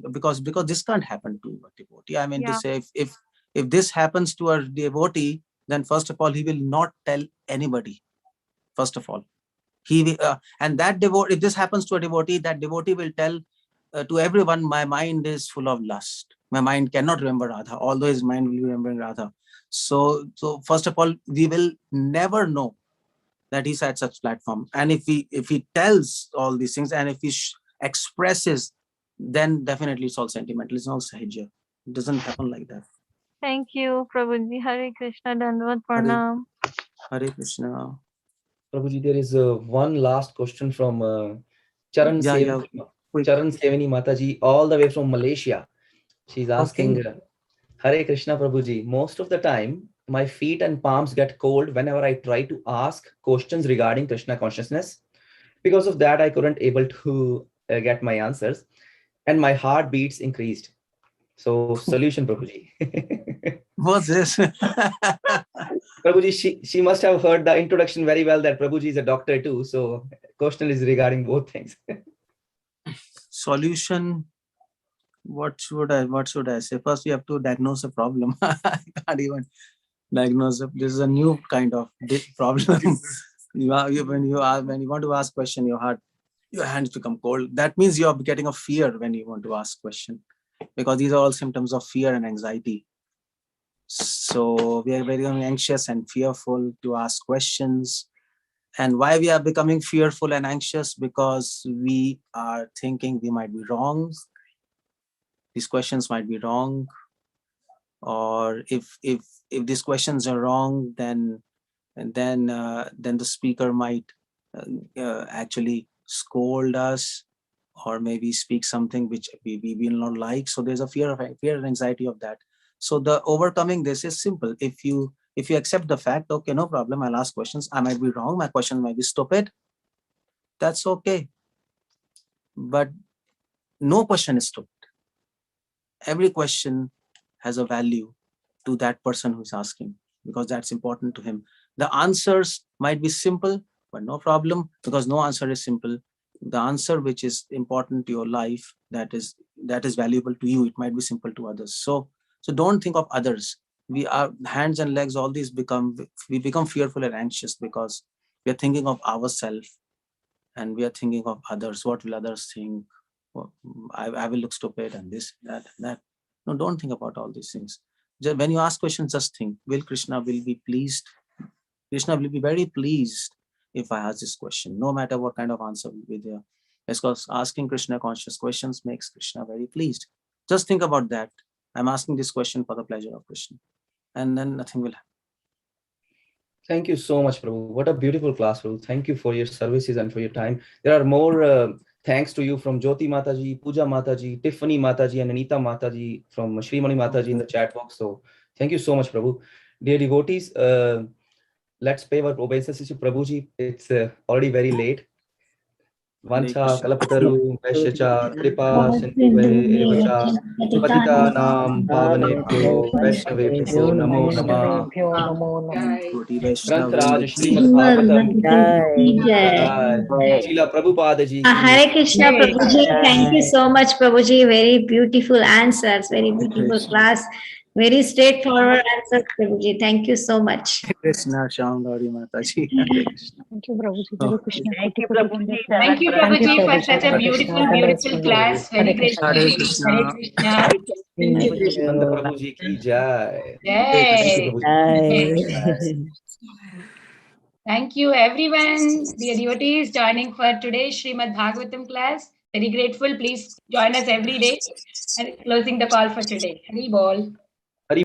this can't happen to a devotee. I mean to say, if this happens to a devotee, then first of all, he will not tell anybody. First of all, he will, and that devotee, if this happens to a devotee, that devotee will tell to everyone, my mind is full of lust. My mind cannot remember Radha, although his mind will be remembering Radha. So first of all, we will never know that he's at such platform. And if he tells all these things, and if he expresses, then definitely it's all sentimental. It's not sahajya. It doesn't happen like that. Thank you, Prabhuji. Hare Krishna, Dandavat Pranam. Hare Krishna. Prabhuji, there is one last question from Charan Sevani Mataji, all the way from Malaysia. She's asking, Hare Krishna Prabhuji, most of the time, my feet and palms get cold whenever I try to ask questions regarding Krishna consciousness. Because of that, I couldn't able to get my answers, and my heart beats increased. So, solution, Prabhuji. What's this? Prabhuji, she must have heard the introduction very well, that Prabhuji is a doctor too. So, question is regarding both things. Solution. What should I say? First, we have to diagnose a problem. I can't even diagnose it. This is a new kind of problem. When you want to ask question, your hands become cold. That means you are getting a fear when you want to ask question, because these are all symptoms of fear and anxiety. So we are very anxious and fearful to ask questions. And why we are becoming fearful and anxious? Because we are thinking we might be wrong. these questions might be wrong, or if these questions are wrong, then the speaker might actually scold us, or maybe speak something which we will not like. So there's a fear and anxiety of that. So the overcoming this is simple. If you accept the fact, okay, no problem, I'll ask questions. I might be wrong. My question might be stupid. That's okay. But no question is stupid. Every question has a value to that person who's asking, because that's important to him. The answers might be simple, but no problem, because no answer is simple. The answer which is important to your life, that is valuable to you, it might be simple to others. So don't think of others. We are hands and legs, all these we become fearful and anxious because we are thinking of ourselves and we are thinking of others. What will others think? I will look stupid and this, that, and that. No, don't think about all these things. Just, when you ask questions, just think, will Krishna will be pleased? Krishna will be very pleased if I ask this question, no matter what kind of answer will be there. Because asking Krishna conscious questions makes Krishna very pleased. Just think about that. I'm asking this question for the pleasure of Krishna. And then nothing will happen. Thank you so much, Prabhu. What a beautiful class, Prabhu. Thank you for your services and for your time. There are more thanks to you from Jyoti Mataji, Pooja Mataji, Tiffany Mataji, and Anita Mataji from Srimani Mataji in the chat box. So thank you so much, Prabhu. Dear devotees, let's pay our obeisances to Prabhuji. It's already very late. Vancha kalapataru vaishyacha kripa sindhuvevacha patitanam pavanebhyo vaishnavebhyo namo namah. Granth Srimad Bhagavatam Srila Prabhupada ji. Hare Krishna, Prabhuji. Thank you so much, Prabhuji. Very beautiful answers. Very beautiful class. Very straightforward answers, Prabhuji. Thank you so much. Krishna, Shyam Gauri Mataji. Thank you, Prabhuji. Hare Krishna. Thank you, Prabhuji, for such a beautiful class. Very grateful. Hare Krishna. Hare Krishna. Nanda Prabhuji ki jai. Thank you, everyone. Dear devotees joining for today's Srimad Bhagavatam class. Very grateful. Please join us every day. And closing the call for today. Hari Bol.